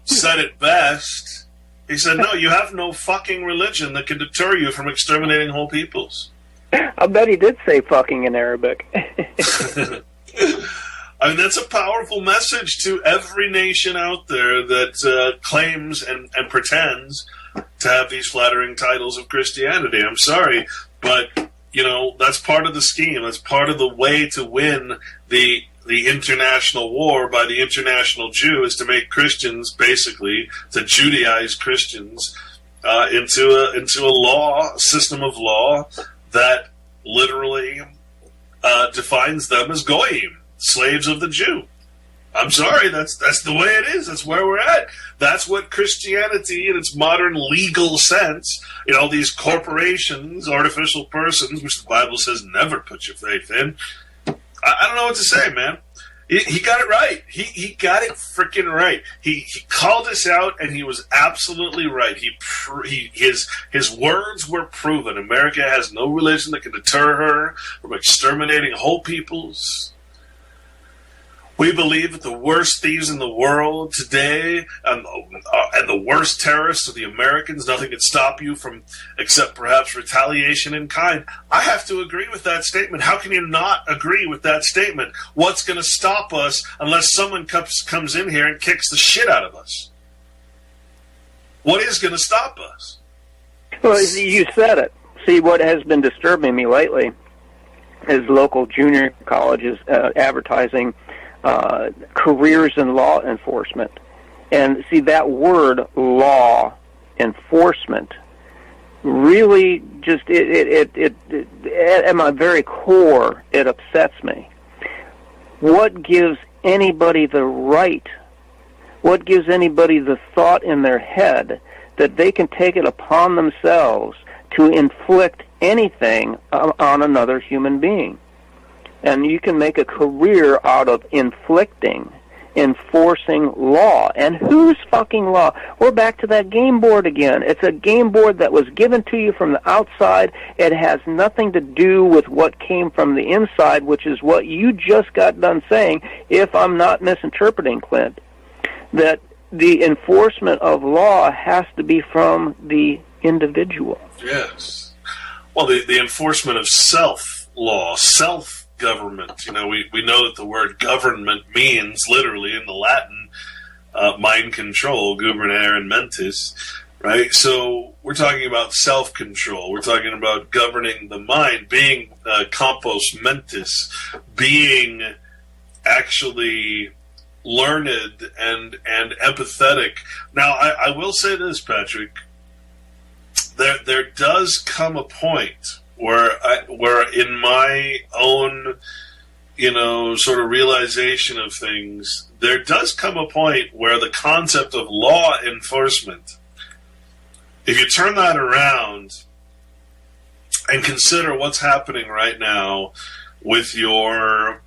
said it best. He said, no, you have no fucking religion that can deter you from exterminating whole peoples. I bet he did say fucking in Arabic. I mean, that's a powerful message to every nation out there that claims and pretends to have these flattering titles of Christianity. I'm sorry, but, that's part of the scheme. That's part of the way to win the international war by the international Jew, is to make Christians, basically, to Judaize Christians into a system of law that literally defines them as goyim, slaves of the Jew. I'm sorry, that's the way it is. That's where we're at. That's what Christianity, in its modern legal sense, these corporations, artificial persons, which the Bible says never put your faith in. I don't know what to say, man. He got it right. He got it freaking right. He called us out, and he was absolutely right. His words were proven. America has no religion that can deter her from exterminating whole peoples. We believe that the worst thieves in the world today and the worst terrorists are the Americans. Nothing can stop you from, except perhaps retaliation in kind. I have to agree with that statement. How can you not agree with that statement? What's going to stop us unless someone comes in here and kicks the shit out of us? What is going to stop us? Well, you said it. See, what has been disturbing me lately is local junior colleges advertising careers in law enforcement. And see, that word law enforcement really just, at my very core, it upsets me. What gives anybody the right, what gives anybody the thought in their head that they can take it upon themselves to inflict anything on another human being? And you can make a career out of enforcing law. And whose fucking law? We're back to that game board again. It's a game board that was given to you from the outside. It has nothing to do with what came from the inside, which is what you just got done saying, if I'm not misinterpreting, Clint, that the enforcement of law has to be from the individual. Yes. Well, the enforcement of self-law, self-government. You know, we know that the word government means, literally, in the Latin, mind control, gubernare mentis, right? So we're talking about self-control. We're talking about governing the mind, being compos mentis, being actually learned and empathetic. Now, I will say this, Patrick. There does come a point where in my own, sort of realization of things, there does come a point where the concept of law enforcement, if you turn that around and consider what's happening right now with your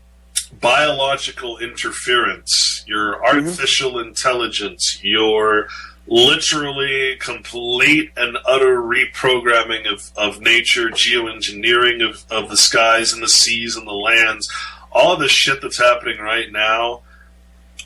biological interference, your artificial intelligence, your literally complete and utter reprogramming of nature, geoengineering of the skies and the seas and the lands, all of this shit that's happening right now,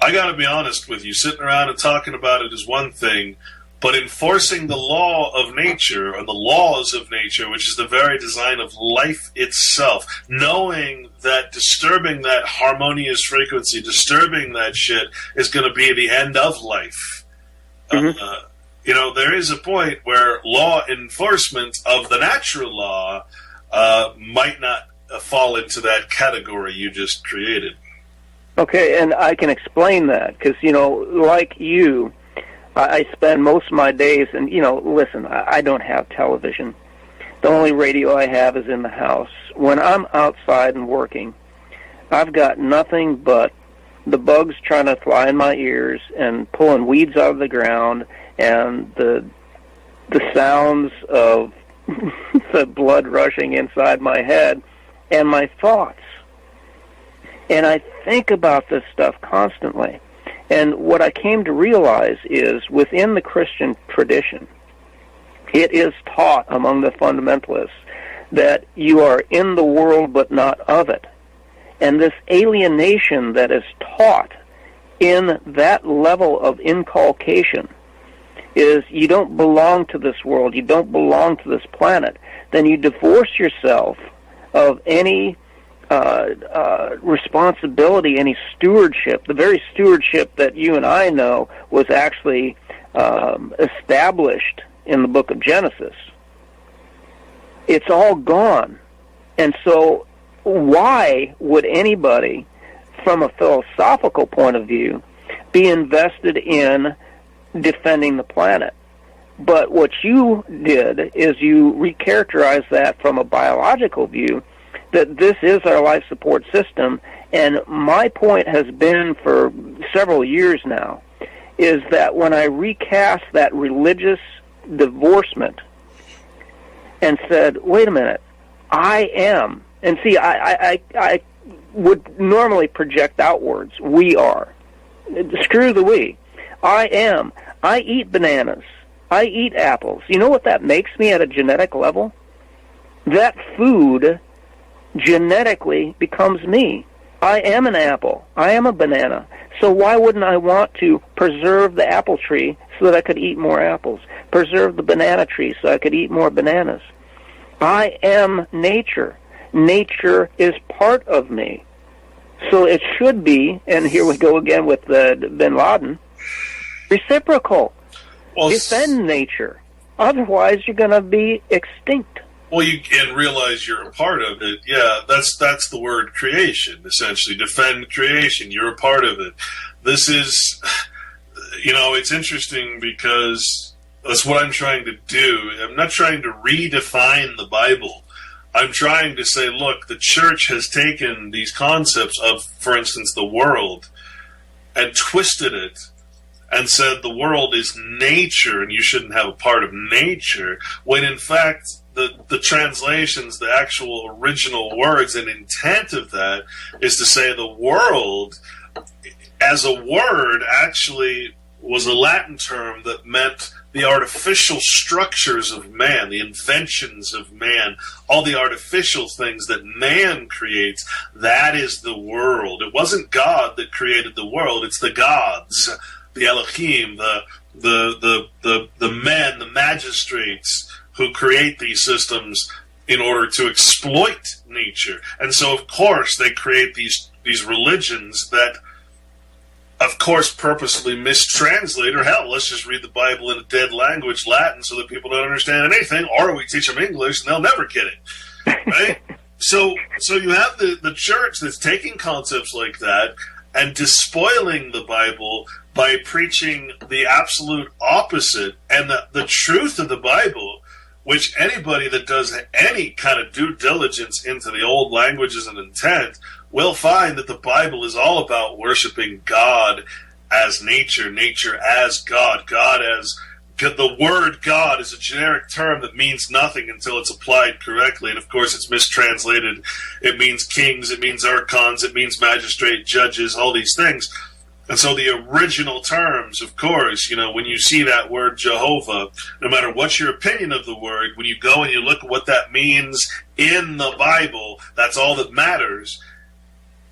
I gotta be honest with you, sitting around and talking about it is one thing, but enforcing the law of nature, or the laws of nature, which is the very design of life itself, knowing that disturbing that harmonious frequency, disturbing that shit, is going to be the end of life. There is a point where law enforcement of the natural law might not fall into that category you just created. Okay, and I can explain that, because, like you, I spend most of my days, and, listen, I don't have television. The only radio I have is in the house. When I'm outside and working, I've got nothing but the bugs trying to fly in my ears and pulling weeds out of the ground, and the sounds of the blood rushing inside my head, and my thoughts. And I think about this stuff constantly. And what I came to realize is, within the Christian tradition, it is taught among the fundamentalists that you are in the world but not of it. And this alienation that is taught in that level of inculcation is, you don't belong to this world, you don't belong to this planet. Then you divorce yourself of any responsibility, any stewardship, the very stewardship that you and I know was actually established in the book of Genesis. It's all gone. And so why would anybody, from a philosophical point of view, be invested in defending the planet? But what you did is you recharacterized that from a biological view, that this is our life support system. And my point has been for several years now, is that when I recast that religious divorcement and said, wait a minute, I am, and see, I would normally project outwards, we are. Screw the we. I am. I eat bananas. I eat apples. You know what that makes me at a genetic level? That food genetically becomes me. I am an apple. I am a banana. So why wouldn't I want to preserve the apple tree so that I could eat more apples? Preserve the banana tree so I could eat more bananas. I am nature. Nature is part of me. So it should be, and here we go again with bin Laden, reciprocal. Well, defend nature. Otherwise, you're going to be extinct. Well, you can realize you're a part of it. Yeah, that's the word creation, essentially. Defend creation. You're a part of it. This is, it's interesting because that's what I'm trying to do. I'm not trying to redefine the Bible. I'm trying to say, look, the church has taken these concepts of, for instance, the world, and twisted it and said the world is nature and you shouldn't have a part of nature, when in fact the translations, the actual original words and intent of that is to say the world as a word actually was a Latin term that meant the artificial structures of man, the inventions of man, all the artificial things that man creates. That is the world. It wasn't God that created the world. It's the gods, the Elohim, the men, the magistrates who create these systems in order to exploit nature. And so, of course, they create these religions that, of course, purposely mistranslate, or hell, let's just read the Bible in a dead language, Latin, so that people don't understand anything, or we teach them English and they'll never get it, right? So you have the church that's taking concepts like that and despoiling the Bible by preaching the absolute opposite. And the truth of the Bible, which anybody that does any kind of due diligence into the old languages and intent will find that the Bible is all about worshiping God as nature, nature as God, God as the word God is a generic term that means nothing until it's applied correctly. And of course, it's mistranslated. It means kings, it means archons, it means magistrate, judges, all these things. And so the original terms, of course, when you see that word Jehovah, no matter what your opinion of the word, when you go and you look at what that means in the Bible, that's all that matters.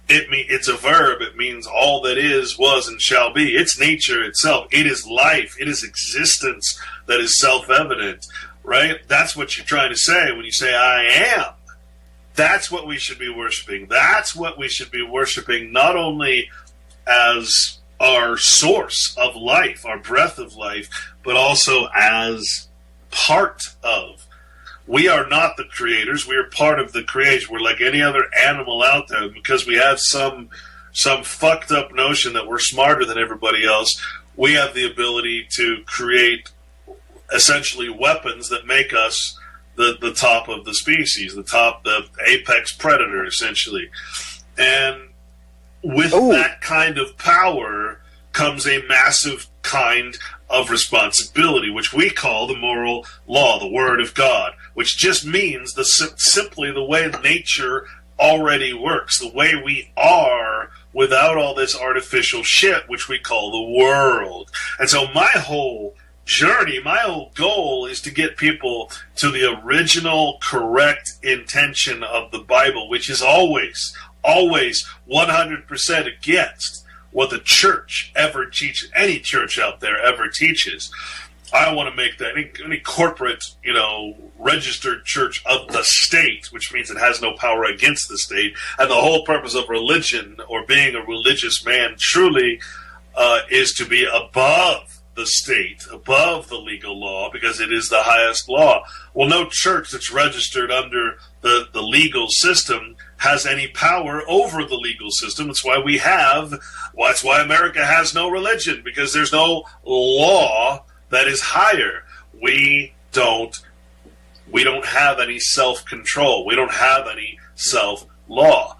It's a verb. It means all that is, was, and shall be. It's nature itself. It is life. It is existence that is self-evident, right? That's what you're trying to say when you say, I am. That's what we should be worshiping. That's what we should be worshiping, not only as our source of life, our breath of life, but also as part of. We are not the creators. We are part of the creation. We're like any other animal out there because we have some fucked up notion that we're smarter than everybody else. We have the ability to create essentially weapons that make us the top of the species, the apex predator, essentially. And with that kind of power comes a massive kind of responsibility, which we call the moral law, the Word of God, which just means simply the way nature already works, the way we are without all this artificial shit, which we call the world. And so my whole journey, my whole goal is to get people to the original correct intention of the Bible, which is always 100% against what the church ever teaches, any church out there ever teaches. I want to make that any corporate, registered church of the state, which means it has no power against the state. And the whole purpose of religion or being a religious man truly is to be above the state, above the legal law, because it is the highest law. Well, no church that's registered under the legal system has any power over the legal system. That's why that's why America has no religion, because there's no law that is higher. We don't have any self-control. We don't have any self-law.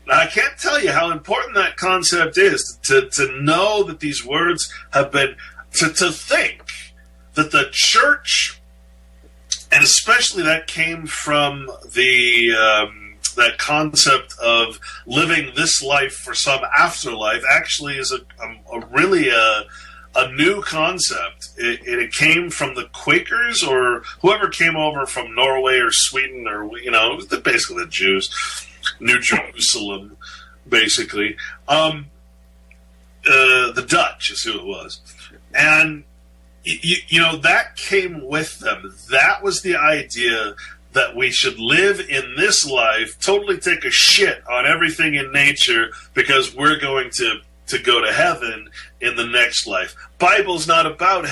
Now, I can't tell you how important that concept is, to know that these words have been, to think that the church, and especially that came from that concept of living this life for some afterlife, actually is really a new concept. It came from the Quakers or whoever came over from Norway or Sweden, or basically the Jews, New Jerusalem, basically. The Dutch is who it was, and that came with them. That was the idea that we should live in this life, totally take a shit on everything in nature because we're going to go to heaven in the next life. Bible's not about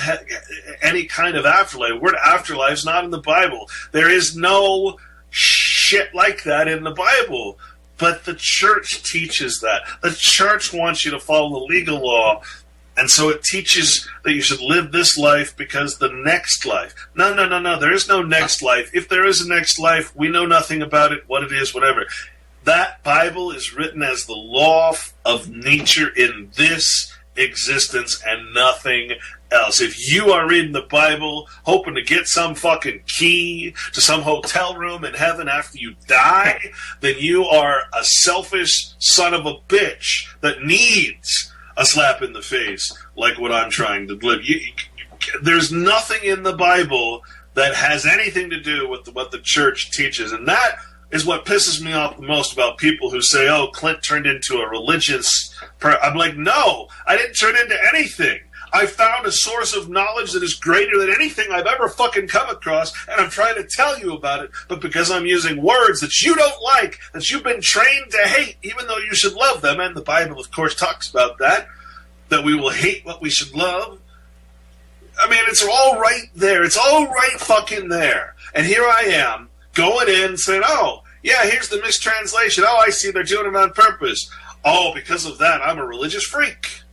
any kind of afterlife. Word afterlife's not in the Bible. There is no shit like that in the Bible. But the church teaches that. The church wants you to follow the legal law. And so it teaches that you should live this life because the next life. No. There is no next life. If there is a next life, we know nothing about it, what it is, whatever. That Bible is written as the law of nature in this existence and nothing else. If you are reading the Bible, hoping to get some fucking key to some hotel room in heaven after you die, then you are a selfish son of a bitch that needs a slap in the face like what I'm trying to live. There's nothing in the Bible that has anything to do with what the church teaches, and that is what pisses me off the most about people who say, oh, Clint turned into a religious I'm like, no, I didn't turn into anything. I found a source of knowledge that is greater than anything I've ever fucking come across, and I'm trying to tell you about it, but because I'm using words that you don't like, that you've been trained to hate, even though you should love them, and the Bible, of course, talks about that we will hate what we should love. I mean, it's all right there. It's all right fucking there. And here I am, going in and saying, oh, yeah, here's the mistranslation. Oh, I see, they're doing it on purpose. Oh, because of that, I'm a religious freak.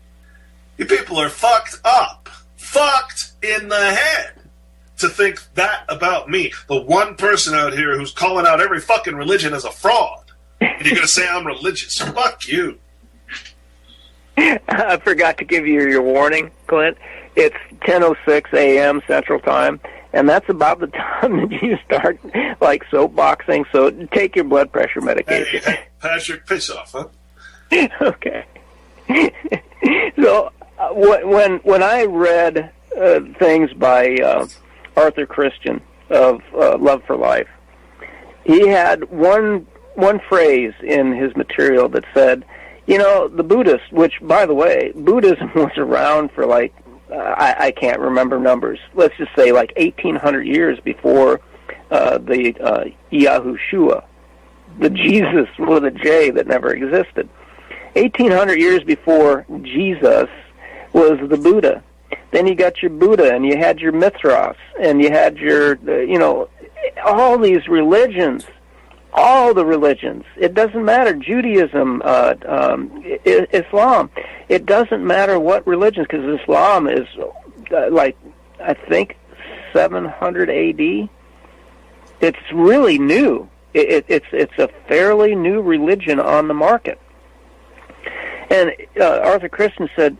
You people are fucked up. Fucked in the head to think that about me. The one person out here who's calling out every fucking religion as a fraud. And you're going to say I'm religious. Fuck you. I forgot to give you your warning, Clint. It's 10:06 a.m. Central Time, and that's about the time that you start, like, soapboxing, so take your blood pressure medication. Hey, Patrick, piss off, huh? Okay. So, when I read things by Arthur Christian of Love for Life, he had one phrase in his material that said, you know, the Buddhists, which, by the way, Buddhism was around for, like, I can't remember numbers. Let's just say, like, 1,800 years before the Yahushua, the Jesus with a J that never existed. 1,800 years before Jesus was the Buddha. Then you got your Buddha, and you had your Mithras, and you had your, all these religions. All the religions. It doesn't matter. Judaism, Islam. It doesn't matter what religions, because Islam is, I think, 700 A.D. It's really new. It's a fairly new religion on the market. And Arthur Christian said,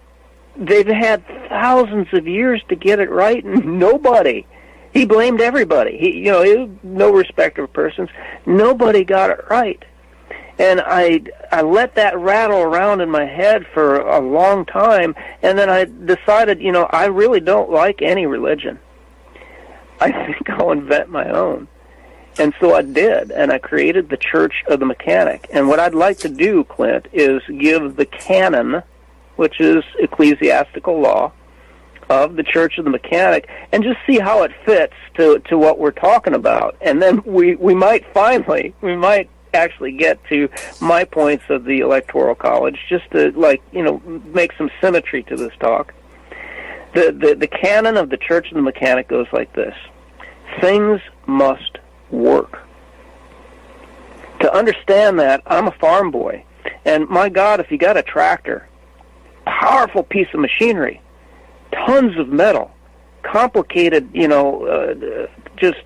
they've had thousands of years to get it right, and nobody. He blamed everybody. He was no respecter of persons. Nobody got it right. And I let that rattle around in my head for a long time, and then I decided, I really don't like any religion. I think I'll invent my own. And so I did, and I created the Church of the Mechanic. And what I'd like to do, Clint, is give the canon, which is ecclesiastical law, of the Church of the Mechanic, and just see how it fits to what we're talking about. And then we might actually get to my points of the Electoral College, just to, make some symmetry to this talk. The canon of the Church of the Mechanic goes like this. Things must work. To understand that, I'm a farm boy, and my God, if you got a tractor, powerful piece of machinery, tons of metal, complicated, just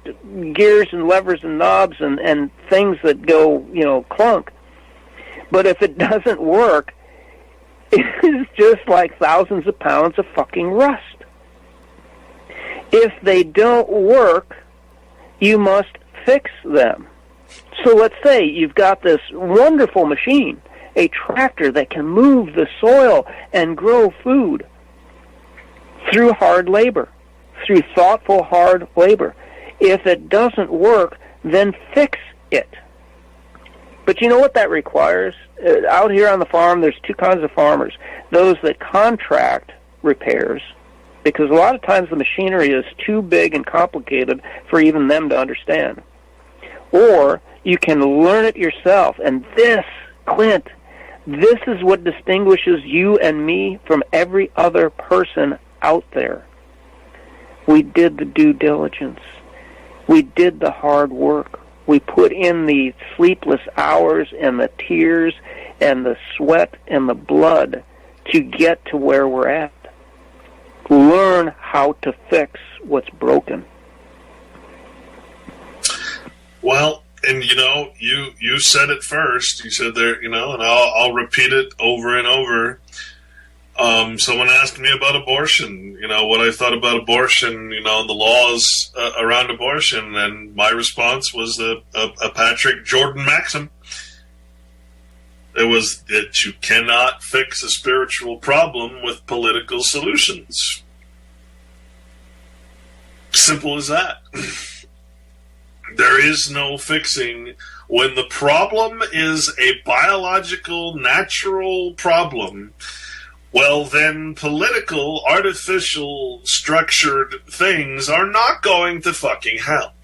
gears and levers and knobs and things that go, clunk. But if it doesn't work, it's just like thousands of pounds of fucking rust. If they don't work, you must fix them. So let's say you've got this wonderful machine, a tractor that can move the soil and grow food through hard labor, through thoughtful hard labor. If it doesn't work, then fix it. But you know what that requires? Out here on the farm, there's two kinds of farmers. Those that contract repairs, because a lot of times the machinery is too big and complicated for even them to understand. Or you can learn it yourself. And this, Clint, this is what distinguishes you and me from every other person out there. We did the due diligence. We did the hard work. We put in the sleepless hours and the tears and the sweat and the blood to get to where we're at. Learn how to fix what's broken. Well, and you said it first. You said there, and I'll repeat it over and over. Someone asked me about abortion, what I thought about abortion, and the laws around abortion, and my response was a Patrick Jordan maxim. It was that you cannot fix a spiritual problem with political solutions. Simple as that. There is no fixing. When the problem is a biological, natural problem, well, then political, artificial, structured things are not going to fucking help.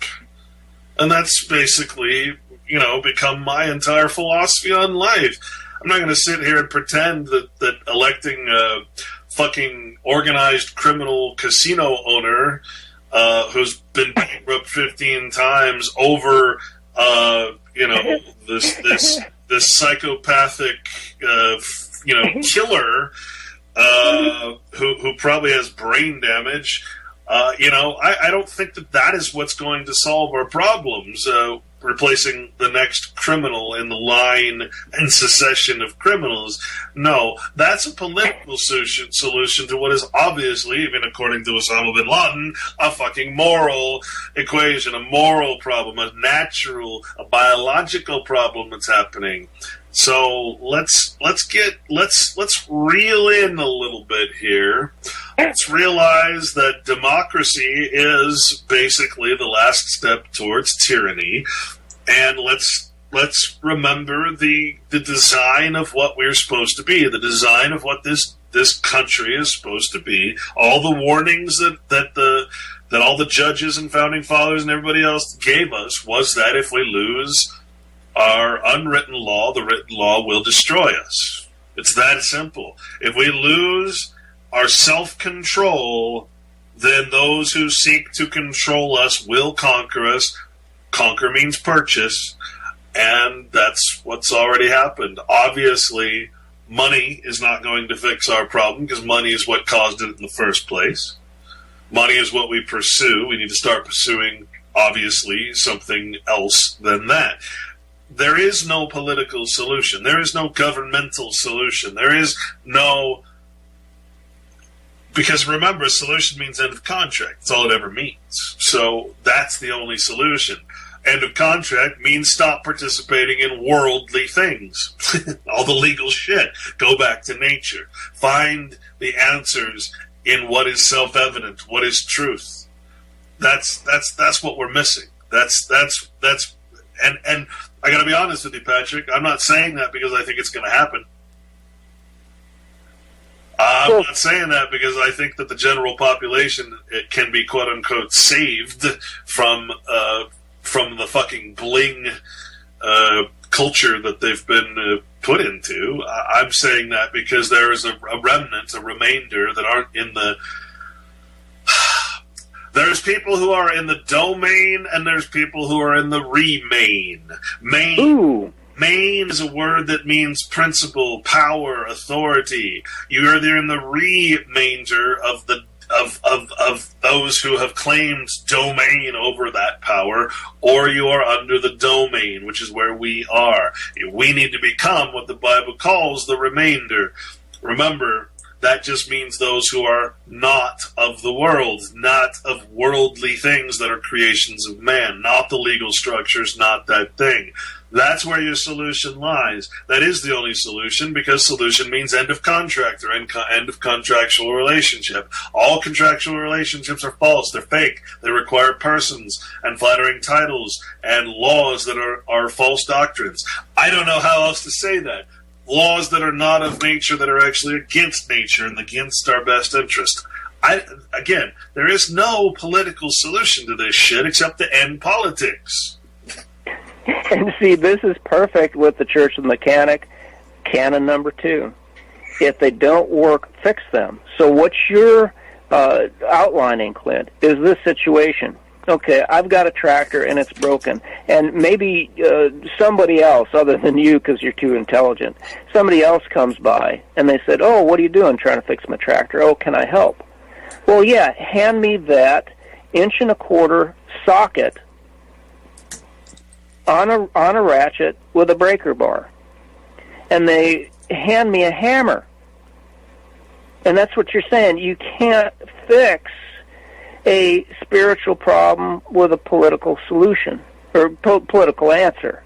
And that's basically, become my entire philosophy on life. I'm not going to sit here and pretend that electing a fucking organized criminal casino owner who's been bankrupt 15 times over, this psychopathic, killer who probably has brain damage. I don't think that is what's going to solve our problems. Replacing the next criminal in the line and succession of criminals. No, that's a political solution to what is obviously, even according to Osama bin Laden, a fucking moral equation, a moral problem, a biological problem that's happening. So let's reel in a little bit here. Let's realize that democracy is basically the last step towards tyranny, and let's remember the design of what we're supposed to be, the design of what this country is supposed to be. All the warnings that all the judges and founding fathers and everybody else gave us was that if we lose our unwritten law, the written law will destroy us. It's that simple. If we lose our self-control, then those who seek to control us will conquer us. Conquer means purchase, and that's what's already happened. Obviously, money is not going to fix our problem because money is what caused it in the first place. Money is what we pursue. We need to start pursuing, obviously, something else than that. There is no political solution. There is no governmental solution. There is no... Because remember, solution means end of contract. That's all it ever means. So that's the only solution. End of contract means stop participating in worldly things. All the legal shit. Go back to nature. Find the answers in what is self-evident, what is truth. That's what we're missing. And I got to be honest with you, Patrick. I'm not saying that because I think it's going to happen. I'm not saying that because I think that the general population can be quote unquote saved from the fucking bling culture that they've been put into. I'm saying that because there is a remnant, a remainder that aren't in the. There's people who are in the domain, and there's people who are in the remain. Main is a word that means principle, power, authority. You're either in the remainder of those who have claimed domain over that power, or you are under the domain, which is where we are. We need to become what the Bible calls the remainder. Remember, that just means those who are not of the world, not of worldly things that are creations of man, not the legal structures, not that thing. That's where your solution lies. That is the only solution, because solution means end of contract or end of contractual relationship. All contractual relationships are false. They're fake. They require persons and flattering titles and laws that are false doctrines. I don't know how else to say that. Laws that are not of nature, that are actually against nature and against our best interest. Again, there is no political solution to this shit except to end politics. And see, this is perfect with the Church of the Mechanic, canon number 2. If they don't work, fix them. So what you're outlining, Clint, is this situation. Okay, I've got a tractor and it's broken. And maybe somebody else, other than you because you're too intelligent, somebody else comes by and they said, oh, what are you doing trying to fix my tractor? Oh, can I help? Well, yeah, hand me that 1.25 inch socket on a ratchet with a breaker bar. And they hand me a hammer. And that's what you're saying. You can't fix a spiritual problem with a political solution or political answer.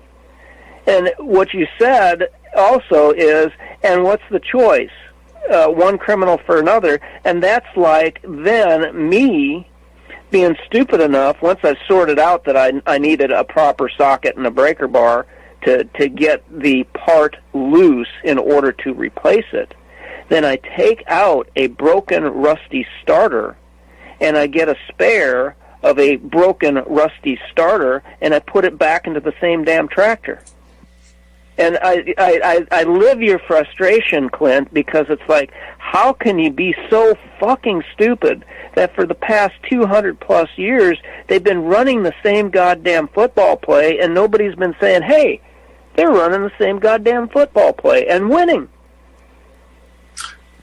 And what you said also is, and what's the choice? One criminal for another. And that's like then me being stupid enough, once I've sorted out that I needed a proper socket and a breaker bar to get the part loose in order to replace it, then I take out a broken, rusty starter, and I get a spare of a broken, rusty starter, and I put it back into the same damn tractor. And I live your frustration, Clint, because it's like, how can you be so fucking stupid that for the past 200-plus years they've been running the same goddamn football play, and nobody's been saying, hey, they're running the same goddamn football play and winning.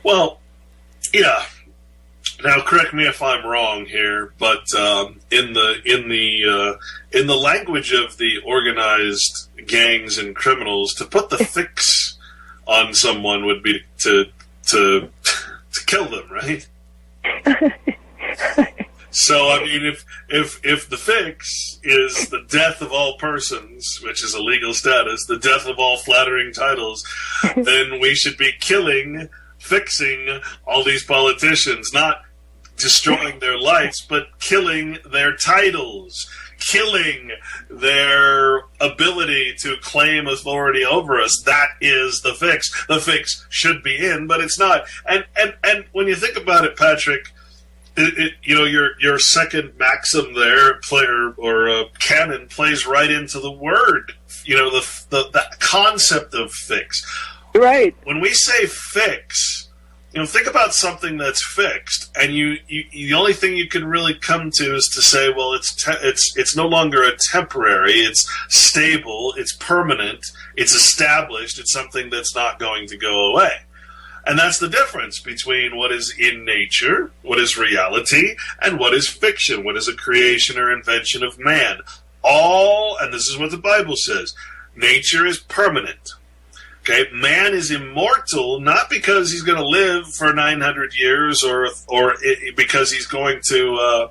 Well, yeah. Now, correct me if I'm wrong here, but in the language of the organized gangs and criminals, to put the fix on someone would be to kill them, right? So, I mean, if the fix is the death of all persons, which is a legal status, the death of all flattering titles, then we should be fixing all these politicians, not destroying their lives, but killing their titles, killing their ability to claim authority over us. That is the fix. The fix should be in, but it's not. And when you think about it, Patrick, your second maxim there, canon, plays right into the word. The concept of fix. Right. When we say fix, think about something that's fixed, and the only thing you can really come to is to say, well, it's no longer a temporary, it's stable, it's permanent, it's established, it's something that's not going to go away. And that's the difference between what is in nature, what is reality, and what is fiction, what is a creation or invention of man. And this is what the Bible says, nature is permanent. Okay, man is immortal, not because he's going to live for 900 years or because he's going to,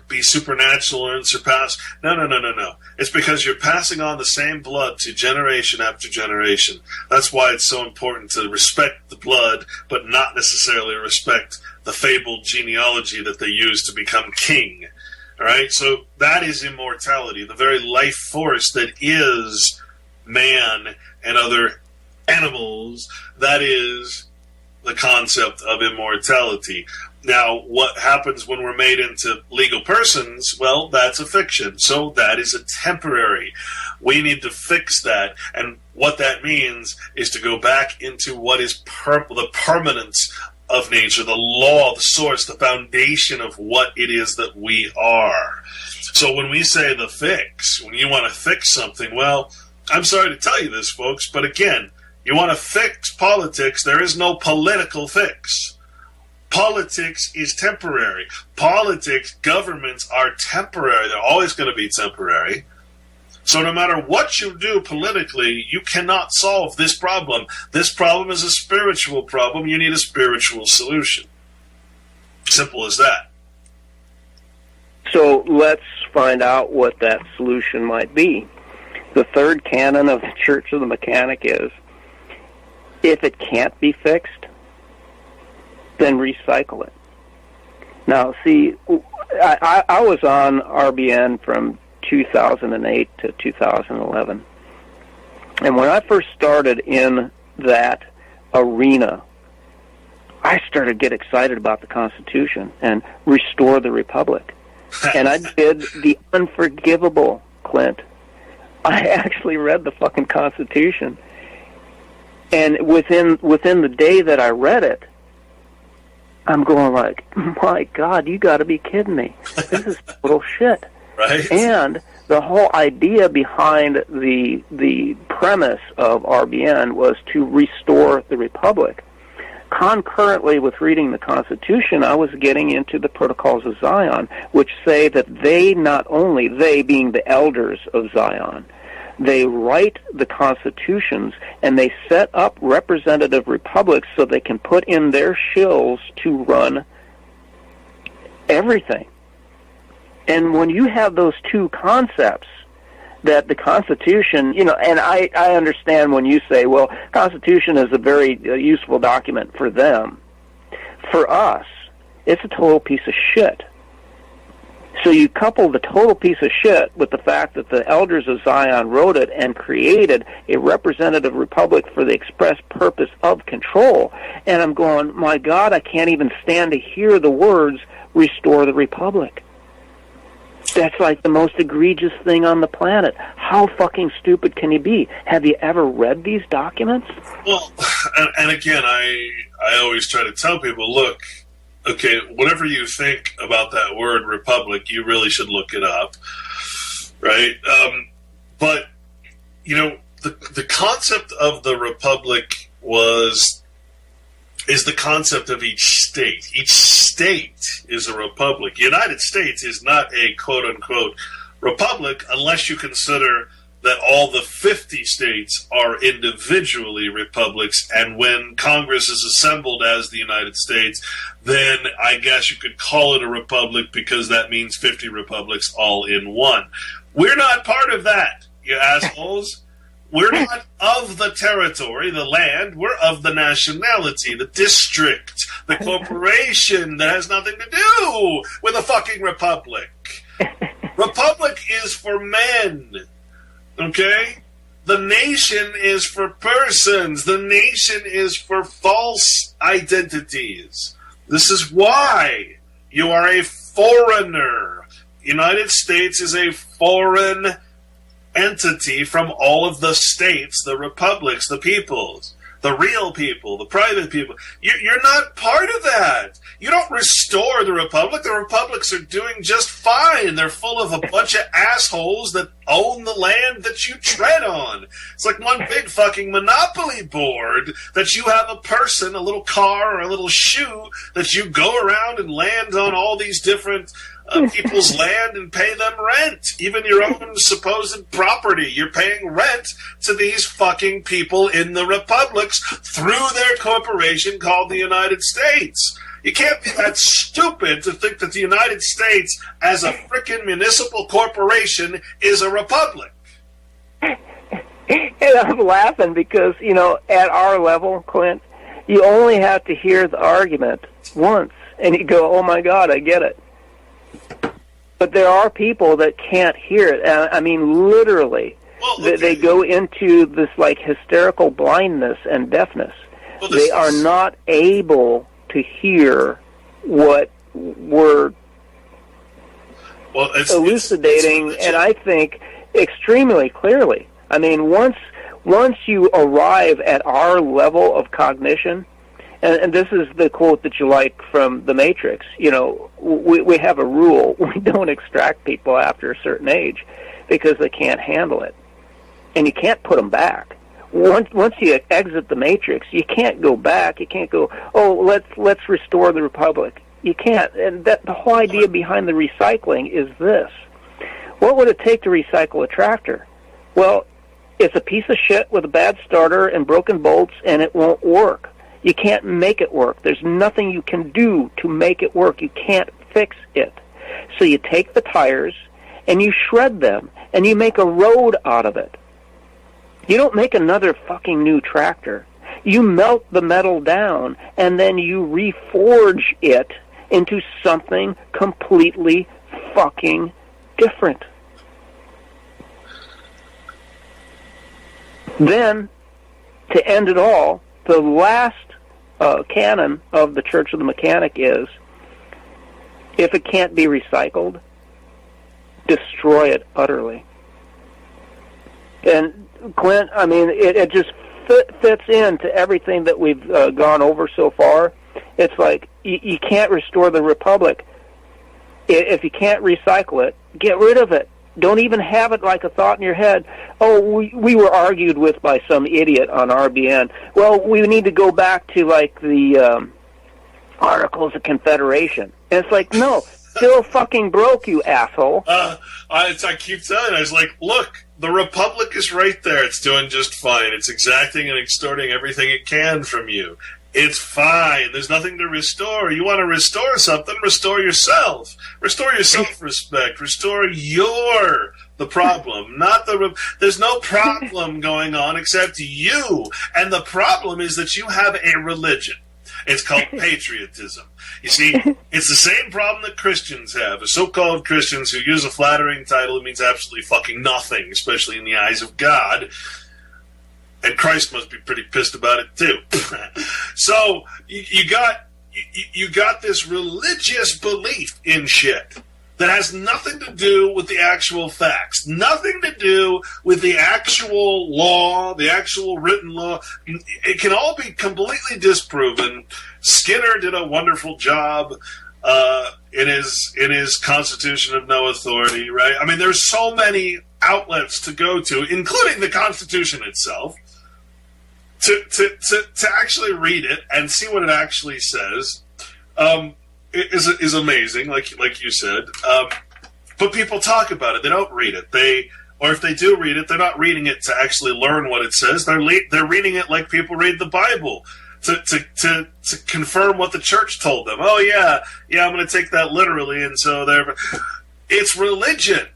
be supernatural and surpass. No. It's because you're passing on the same blood to generation after generation. That's why it's so important to respect the blood, but not necessarily respect the fabled genealogy that they use to become king. All right, so that is immortality, the very life force that is man and other animals. That is the concept of immortality. Now, what happens when we're made into legal persons? Well, that's a fiction. So that is a temporary. We need to fix that. And what that means is to go back into what is the permanence of nature, the law, the source, the foundation of what it is that we are. So when we say the fix, when you want to fix something, well, I'm sorry to tell you this, folks, but again, you want to fix politics, there is no political fix. Politics is temporary. Politics, governments are temporary. They're always going to be temporary. So no matter what you do politically, you cannot solve this problem. This problem is a spiritual problem. You need a spiritual solution. Simple as that. So let's find out what that solution might be. The third canon of the Church of the Mechanic is, if it can't be fixed, then recycle it. Now, see, I was on RBN from 2008 to 2011. And when I first started in that arena, I started to get excited about the Constitution and restore the Republic. And I did the unforgivable, Clint. I actually read the fucking Constitution. And within the day that I read it, I'm going like, my God, you got to be kidding me. This is total shit. Right. And the whole idea behind the premise of RBN was to restore the Republic. Concurrently with reading the Constitution, I was getting into the Protocols of Zion, which say that they, not only they being the elders of Zion, They write the constitutions, and they set up representative republics so they can put in their shills to run everything. And when you have those two concepts, that the Constitution, and I understand when you say, well, Constitution is a very useful document for them. For us, it's a total piece of shit. So you couple the total piece of shit with the fact that the elders of Zion wrote it and created a representative republic for the express purpose of control, and I'm going, my God, I can't even stand to hear the words, restore the republic. That's like the most egregious thing on the planet. How fucking stupid can you be? Have you ever read these documents? Well, and again, I always try to tell people, look, okay, whatever you think about that word republic, you really should look it up, right? But, the concept of the republic is the concept of each state. Each state is a republic. The United States is not a quote-unquote republic unless you consider that all the 50 states are individually republics, and when Congress is assembled as the United States, then I guess you could call it a republic because that means 50 republics all in one. We're not part of that, you assholes. We're not of the territory, the land. We're of the nationality, the district, the corporation that has nothing to do with a fucking republic. Republic is for men, okay? The nation is for persons. The nation is for false identities. This is why you are a foreigner. United States is a foreign entity from all of the states, the republics, the peoples, the real people, the private people. You're not part of that. You don't restore the republic. The republics are doing just fine. They're full of a bunch of assholes that own the land that you tread on. It's like one big fucking monopoly board that you have a person, a little car or a little shoe that you go around and land on all these different people's land and pay them rent. Even your own supposed property. You're paying rent to these fucking people in the republics through their corporation called the United States. You can't be that stupid to think that the United States as a frickin' municipal corporation is a republic. And I'm laughing because, at our level, Clint, you only have to hear the argument once and you go, oh my God, I get it. But there are people that can't hear it. I mean, literally, they go into this like hysterical blindness and deafness. They are not able to hear what we're elucidating, and I think extremely clearly. I mean, once you arrive at our level of cognition, and this is the quote that you like from The Matrix, we have a rule. We don't extract people after a certain age because they can't handle it. And you can't put them back. Once you exit the Matrix, you can't go back. You can't go, let's restore the Republic. You can't. And the whole idea behind the recycling is this. What would it take to recycle a tractor? Well, it's a piece of shit with a bad starter and broken bolts, and it won't work. You can't make it work. There's nothing you can do to make it work. You can't fix it. So you take the tires and you shred them and you make a road out of it. You don't make another fucking new tractor. You melt the metal down and then you reforge it into something completely fucking different. Then, to end it all, the last canon of the Church of the Mechanic is, if it can't be recycled, destroy it utterly. And Clint, I mean, it just fits into everything that we've gone over so far. It's like, you can't restore the Republic. If you can't recycle it, get rid of it. Don't even have it like a thought in your head. Oh, we were argued with by some idiot on RBN. Well, we need to go back to like the Articles of Confederation. And it's like, no, still fucking broke, you asshole. I keep telling you, I was like, look, the Republic is right there. It's doing just fine. It's exacting and extorting everything it can from you. It's fine. There's nothing to restore. You want to restore something, restore yourself. Restore your self-respect. Restore the problem, not the... There's no problem going on except you. And the problem is that you have a religion. It's called patriotism. You see, it's the same problem that Christians have. The so-called Christians who use a flattering title that means absolutely fucking nothing, especially in the eyes of God. And Christ must be pretty pissed about it too. So you got this religious belief in shit that has nothing to do with the actual facts, nothing to do with the actual law, the actual written law. It can all be completely disproven. Skinner did a wonderful job in his Constitution of No Authority, right? I mean, there's so many outlets to go to, including the Constitution itself, to actually read it and see what it actually says. Is amazing, like you said. But people talk about it; they don't read it. Or if they do read it, they're not reading it to actually learn what it says. They're reading it like people read the Bible to confirm what the church told them. Oh yeah, I'm going to take that literally, and so it's religion.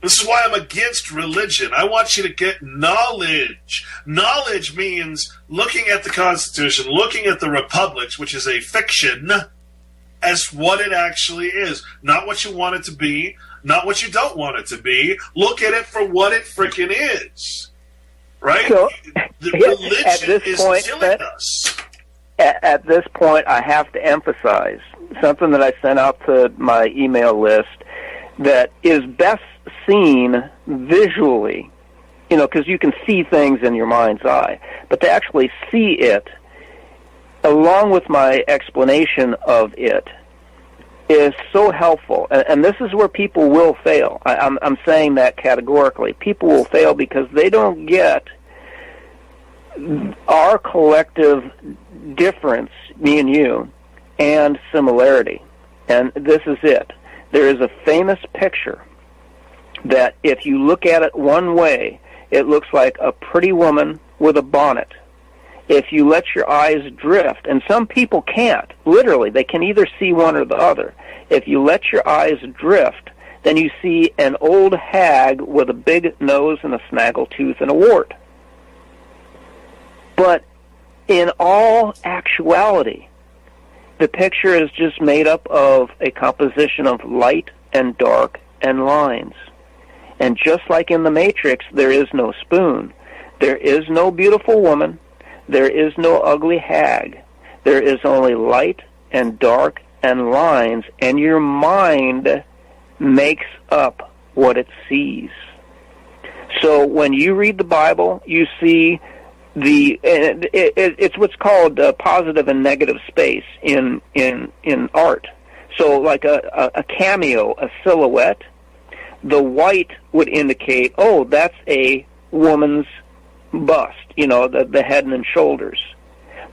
This is why I'm against religion. I want you to get knowledge. Knowledge means looking at the Constitution, looking at the Republic, which is a fiction, as what it actually is. Not what you want it to be, not what you don't want it to be. Look at it for what it freaking is. Right? So, the religion is killing us. At this point, I have to emphasize something that I sent out to my email list that is best seen visually, because you can see things in your mind's eye, but to actually see it, along with my explanation of it, is so helpful. And this is where people will fail. I'm saying that categorically. People will fail because they don't get our collective difference, me and you, and similarity. And this is it. There is a famous picture that if you look at it one way, it looks like a pretty woman with a bonnet. If you let your eyes drift, and some people can't, literally, they can either see one or the other. If you let your eyes drift, then you see an old hag with a big nose and a snaggletooth and a wart. But in all actuality, the picture is just made up of a composition of light and dark and lines. And just like in the Matrix, there is no spoon. There is no beautiful woman. There is no ugly hag. There is only light and dark and lines, and your mind makes up what it sees. So when you read the Bible, you see it's what's called positive and negative space in art. So like a cameo, a silhouette, the white would indicate, oh, that's a woman's bust, the head and shoulders.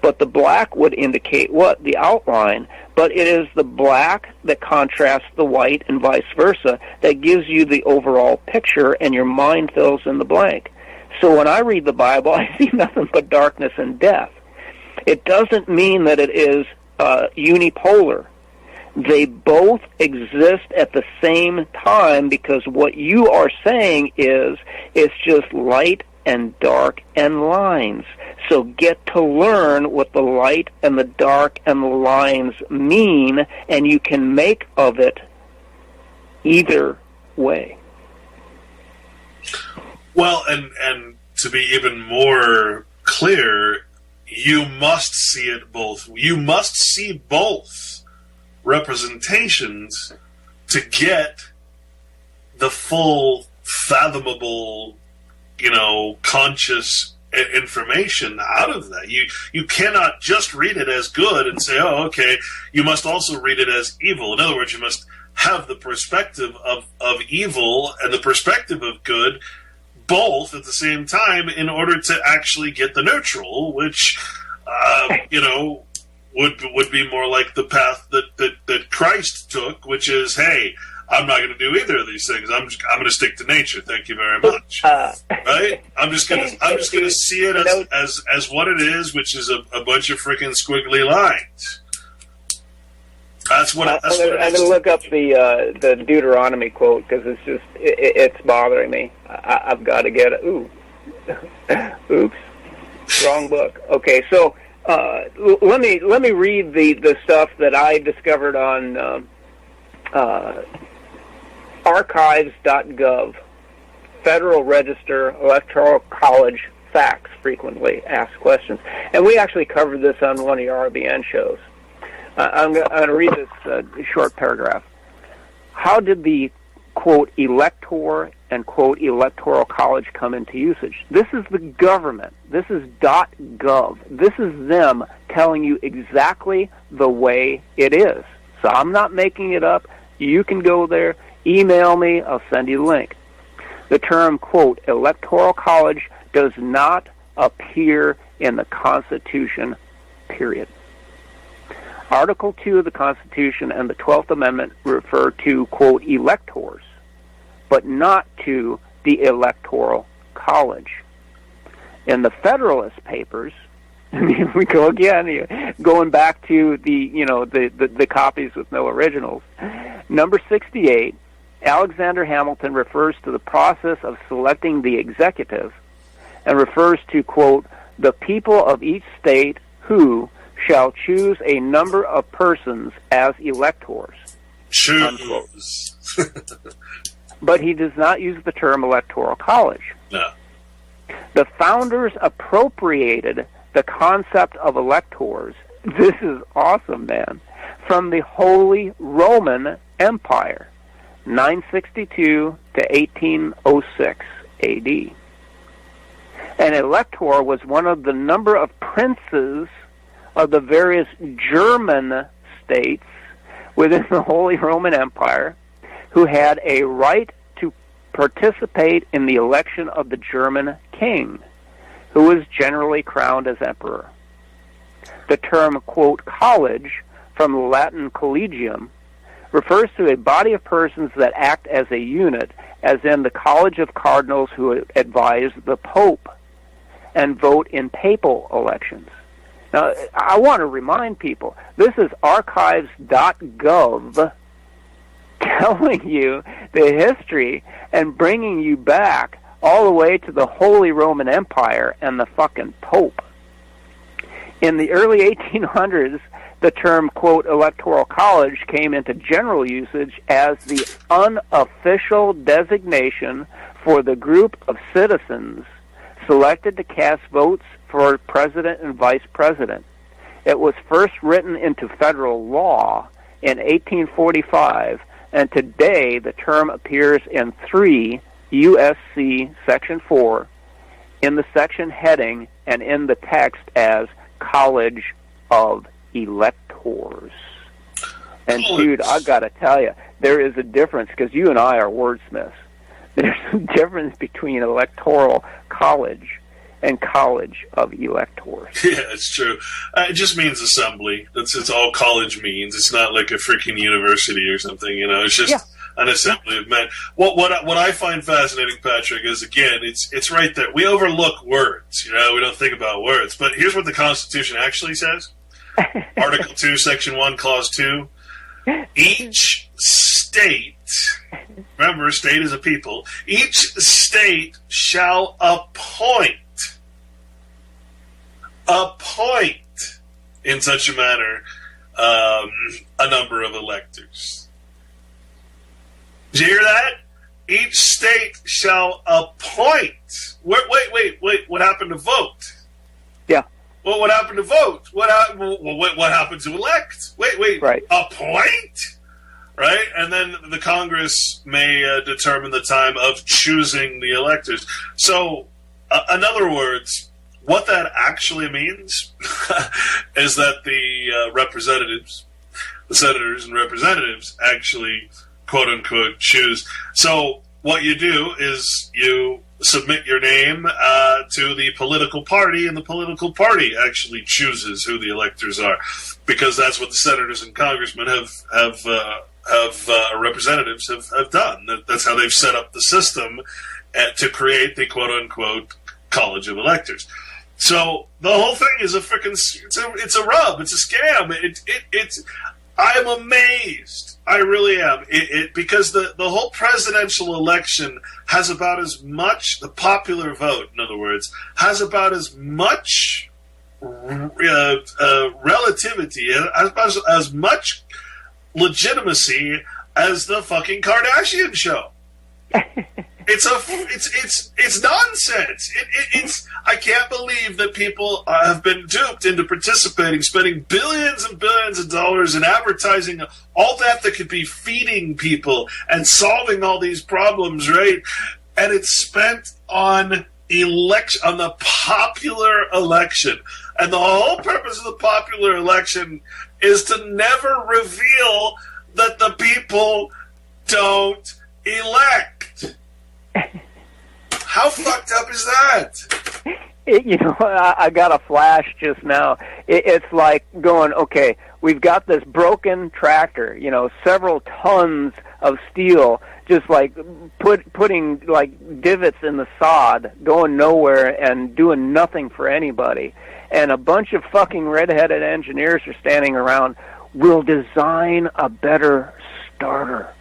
But the black would indicate what? The outline. But it is the black that contrasts the white and vice versa that gives you the overall picture, and your mind fills in the blank. So when I read the Bible, I see nothing but darkness and death. It doesn't mean that it is unipolar. They both exist at the same time, because what you are saying is it's just light and dark and lines. So get to learn what the light and the dark and the lines mean, and you can make of it either way. Well, and to be even more clear, you must see it both. You must see both representations to get the full, fathomable, conscious information out of that. You cannot just read it as good and say, oh, okay, you must also read it as evil. In other words, you must have the perspective of evil and the perspective of good both at the same time in order to actually get the neutral, which, would be more like the path that Christ took, which is, hey, I'm not going to do either of these things. I'm going to stick to nature. Thank you very much. Right? I'm just going to see it as what it is, which is a bunch of freaking squiggly lines. I'm going to look up the Deuteronomy quote because it's bothering me. I've got to get it. Ooh, oops, wrong book. Okay, so let me read the stuff that I discovered on archives.gov, Federal Register, Electoral College facts, frequently asked questions, and we actually covered this on one of your RBN shows. I'm going to read this short paragraph. How did the, quote, elector and, quote, electoral college come into usage? This is the government. This is .gov. This is them telling you exactly the way it is. So I'm not making it up. You can go there, email me, I'll send you the link. The term, quote, electoral college does not appear in the Constitution, period. Article 2 of the Constitution and the 12th Amendment refer to, quote, electors, but not to the Electoral College. In the Federalist Papers, we go again, going back to the copies with no originals. Number 68, Alexander Hamilton refers to the process of selecting the executive and refers to, quote, the people of each state who shall choose a number of persons as electors. Choose. But he does not use the term electoral college. No. The founders appropriated the concept of electors, this is awesome, man, from the Holy Roman Empire, 962 to 1806 AD. An elector was one of the number of princes of the various German states within the Holy Roman Empire who had a right to participate in the election of the German king, who was generally crowned as emperor. The term, quote, college, from the Latin collegium, refers to a body of persons that act as a unit, as in the College of Cardinals who advise the Pope and vote in papal elections. Now, I want to remind people, this is archives.gov telling you the history and bringing you back all the way to the Holy Roman Empire and the fucking Pope. In the early 1800s, the term, quote, electoral college came into general usage as the unofficial designation for the group of citizens selected to cast votes for president and vice president. It was first written into federal law in 1845, and today the term appears in 3 U.S.C. Section 4 in the section heading and in the text as College of Electors. And dude, I gotta tell you, there is a difference, because you and I are wordsmiths. There's a difference between electoral college and College of Electors. Yeah, it's true. It just means assembly. It's all college means. It's not like a freaking university or something. You know, it's just an assembly of men. What I find fascinating, Patrick, is again, it's right there. We overlook words. You know, we don't think about words. But here's what the Constitution actually says. Article 2, Section 1, Clause 2. Each state, remember, state is a people, each state shall appoint in such a manner a number of electors. Did you hear that? Each state shall appoint. Wait. What happened to vote? Yeah. Well, what happened to vote? What happened to elect? Wait. Right. Appoint? Right? And then the Congress may determine the time of choosing the electors. So, in other words, what that actually means is that the representatives, the senators and representatives, actually, quote-unquote, choose. So what you do is you submit your name to the political party, and the political party actually chooses who the electors are, because that's what the senators and congressmen have representatives have done. That's how they've set up the system to create the quote-unquote college of electors. So the whole thing is it's a rub. It's a scam. I'm amazed. I really am. Because the whole presidential election has about as much, the popular vote, in other words, has about as much relativity, as much legitimacy as the fucking Kardashian show. It's nonsense. I can't believe that people have been duped into participating, spending billions and billions of dollars in advertising, all that could be feeding people and solving all these problems, right? And it's spent on the popular election. And the whole purpose of the popular election is to never reveal that the people don't elect. How fucked up is that? I got a flash just now. It's like going, okay, we've got this broken tractor, several tons of steel, just like putting like divots in the sod, going nowhere and doing nothing for anybody. And a bunch of fucking red-headed engineers are standing around, we'll design a better starter.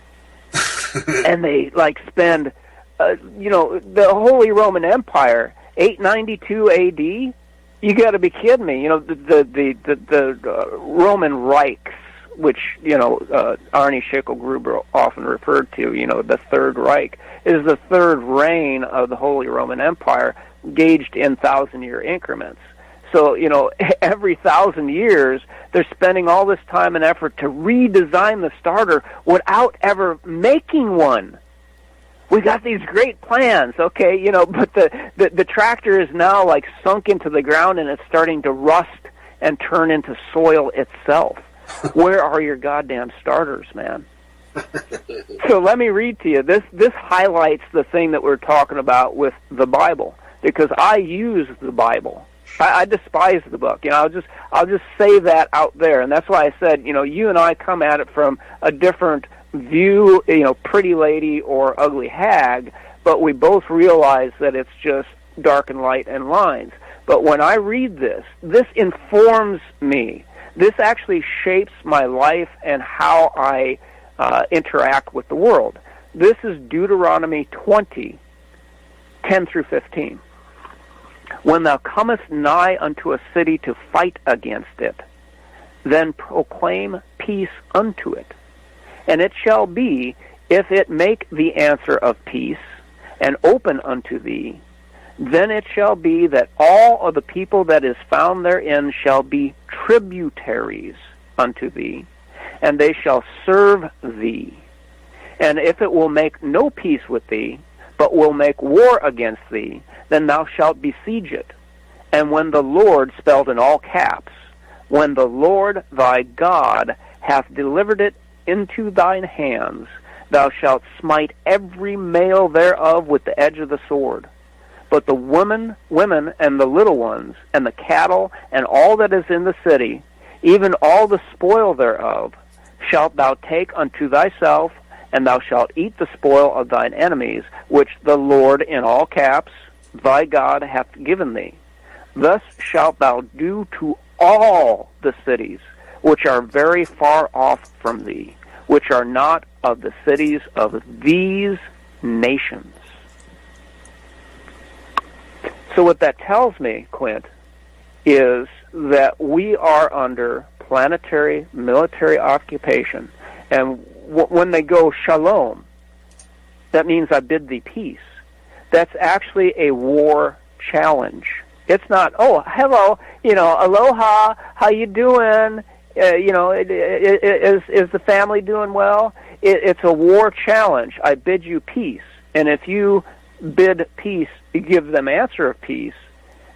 And they spend, the Holy Roman Empire, 892 A.D. You got to be kidding me. The Roman Reichs, which Arnie Schicklgruber often referred to. The Third Reich is the third reign of the Holy Roman Empire, gauged in 1,000-year increments. So every 1,000 years, they're spending all this time and effort to redesign the starter without ever making one. We got these great plans, okay, but the tractor is now sunk into the ground and it's starting to rust and turn into soil itself. Where are your goddamn starters, man? So let me read to you. This highlights the thing that we're talking about with the Bible, because I use the Bible. I despise the book. I'll just say that out there, and that's why I said, you and I come at it from a different view, pretty lady or ugly hag, but we both realize that it's just dark and light and lines. But when I read this informs me. This actually shapes my life and how I interact with the world. This is Deuteronomy 20, 10 through 15. When thou comest nigh unto a city to fight against it, then proclaim peace unto it. And it shall be, if it make the answer of peace, and open unto thee, then it shall be that all of the people that is found therein shall be tributaries unto thee, and they shall serve thee. And if it will make no peace with thee, but will make war against thee, then thou shalt besiege it. And when the Lord, spelled in all caps, when the Lord thy God hath delivered it into thine hands, thou shalt smite every male thereof with the edge of the sword. But the women and the little ones, and the cattle, and all that is in the city, even all the spoil thereof, shalt thou take unto thyself, and thou shalt eat the spoil of thine enemies, which the Lord, in all caps, thy God hath given thee. Thus shalt thou do to all the cities which are very far off from thee, which are not of the cities of these nations. So what that tells me, Clint, is that we are under planetary military occupation. And when they go shalom, that means I bid thee peace. That's actually a war challenge. It's not, oh, hello, aloha, how you doing? Is the family doing well? It's a war challenge. I bid you peace. And if you bid peace, you give them answer of peace,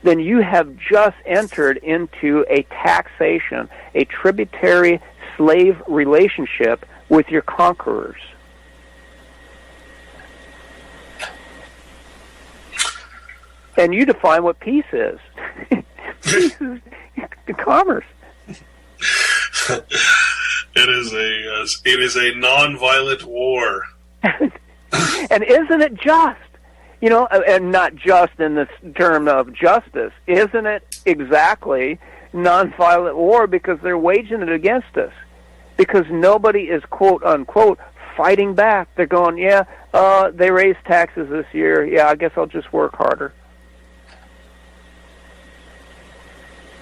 then you have just entered into a taxation, a tributary slave relationship with your conquerors. And you define what peace is. Peace is commerce. It is a non-violent war. And isn't it just? You know, and not just in this term of justice. Isn't it exactly nonviolent war because they're waging it against us? Because nobody is, quote unquote, fighting back. They're going, they raised taxes this year. Yeah, I guess I'll just work harder.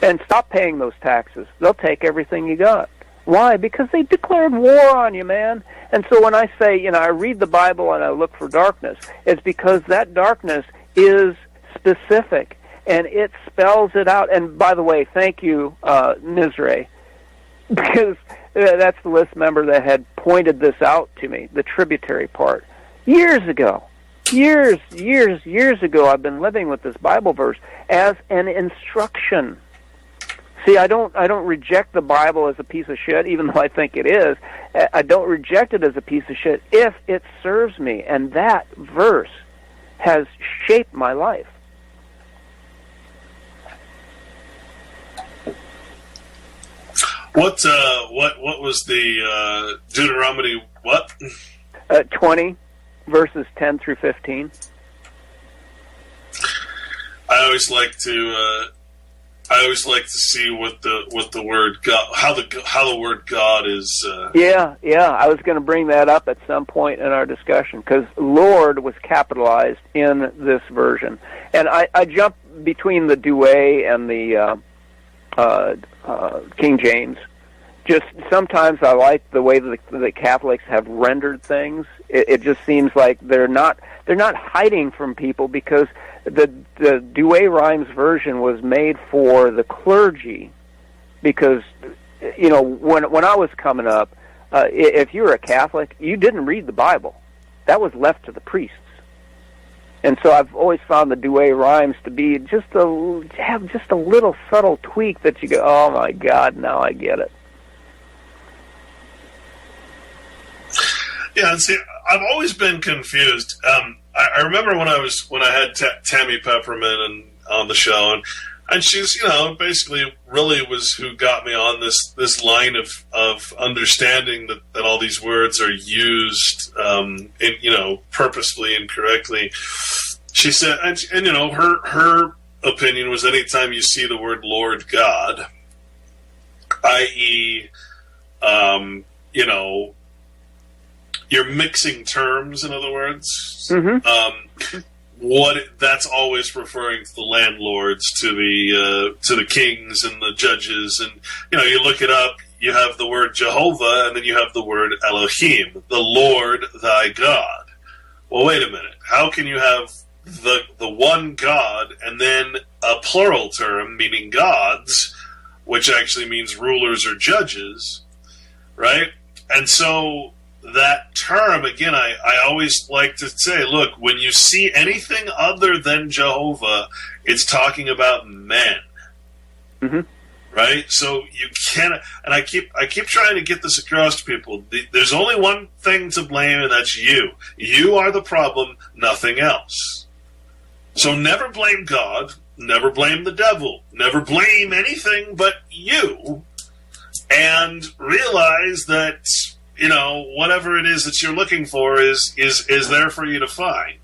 And stop paying those taxes. They'll take everything you got. Why? Because they declared war on you, man. And so when I say, I read the Bible and I look for darkness, it's because that darkness is specific, and it spells it out. And by the way, thank you, Nizre, because that's the list member that had pointed this out to me, the tributary part. Years ago, I've been living with this Bible verse as an instruction. See, I don't reject the Bible as a piece of shit, even though I think it is. I don't reject it as a piece of shit if it serves me, and that verse has shaped my life. What was the Deuteronomy? What? 20 verses 10 through 15. I always like to see what the word God, how the word God is. Yeah. I was going to bring that up at some point in our discussion because Lord was capitalized in this version, and I jump between the Douay and the King James. Just sometimes I like the way that the Catholics have rendered things. It just seems like they're not hiding from people because the Douay Rhymes version was made for the clergy. Because when I was coming up, if you were a Catholic, you didn't read the Bible. That was left to the priests. And so I've always found the Douay Rhymes to be have just a little subtle tweak that you go, oh my God, now I get it. Yeah, and see, I've always been confused. I remember when I had Tammy Pepperman on the show, and she's basically really was who got me on this line of understanding that all these words are used purposefully and correctly. She said, and her opinion was anytime you see the word Lord God, i.e., you're mixing terms, in other words. Mm-hmm. That's always referring to the landlords, to the kings and the judges, and you look it up. You have the word Jehovah, and then you have the word Elohim, the Lord thy God. Well, wait a minute. How can you have the one God and then a plural term meaning gods, which actually means rulers or judges, right? And so that term, again, I always like to say, look, when you see anything other than Jehovah, it's talking about men. Mm-hmm. Right? So you can't, and I keep trying to get this across to people. There's only one thing to blame, and that's you. You are the problem, nothing else. So never blame God, never blame the devil, never blame anything but you, and realize that whatever it is that you're looking for is there for you to find.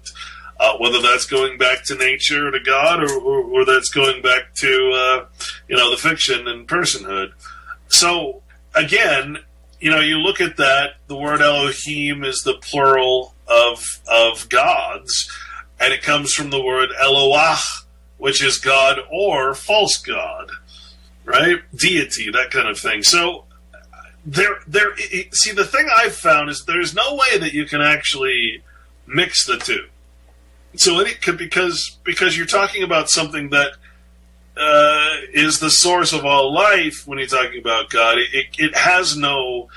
Whether that's going back to nature or to God, or that's going back to the fiction and personhood. So again, you look at that. The word Elohim is the plural of gods, and it comes from the word Eloah, which is God or false god, right? Deity, that kind of thing. So see, the thing I've found is there's no way that you can actually mix the two. So it could, because you're talking about something that is the source of all life. When you're talking about God, it has no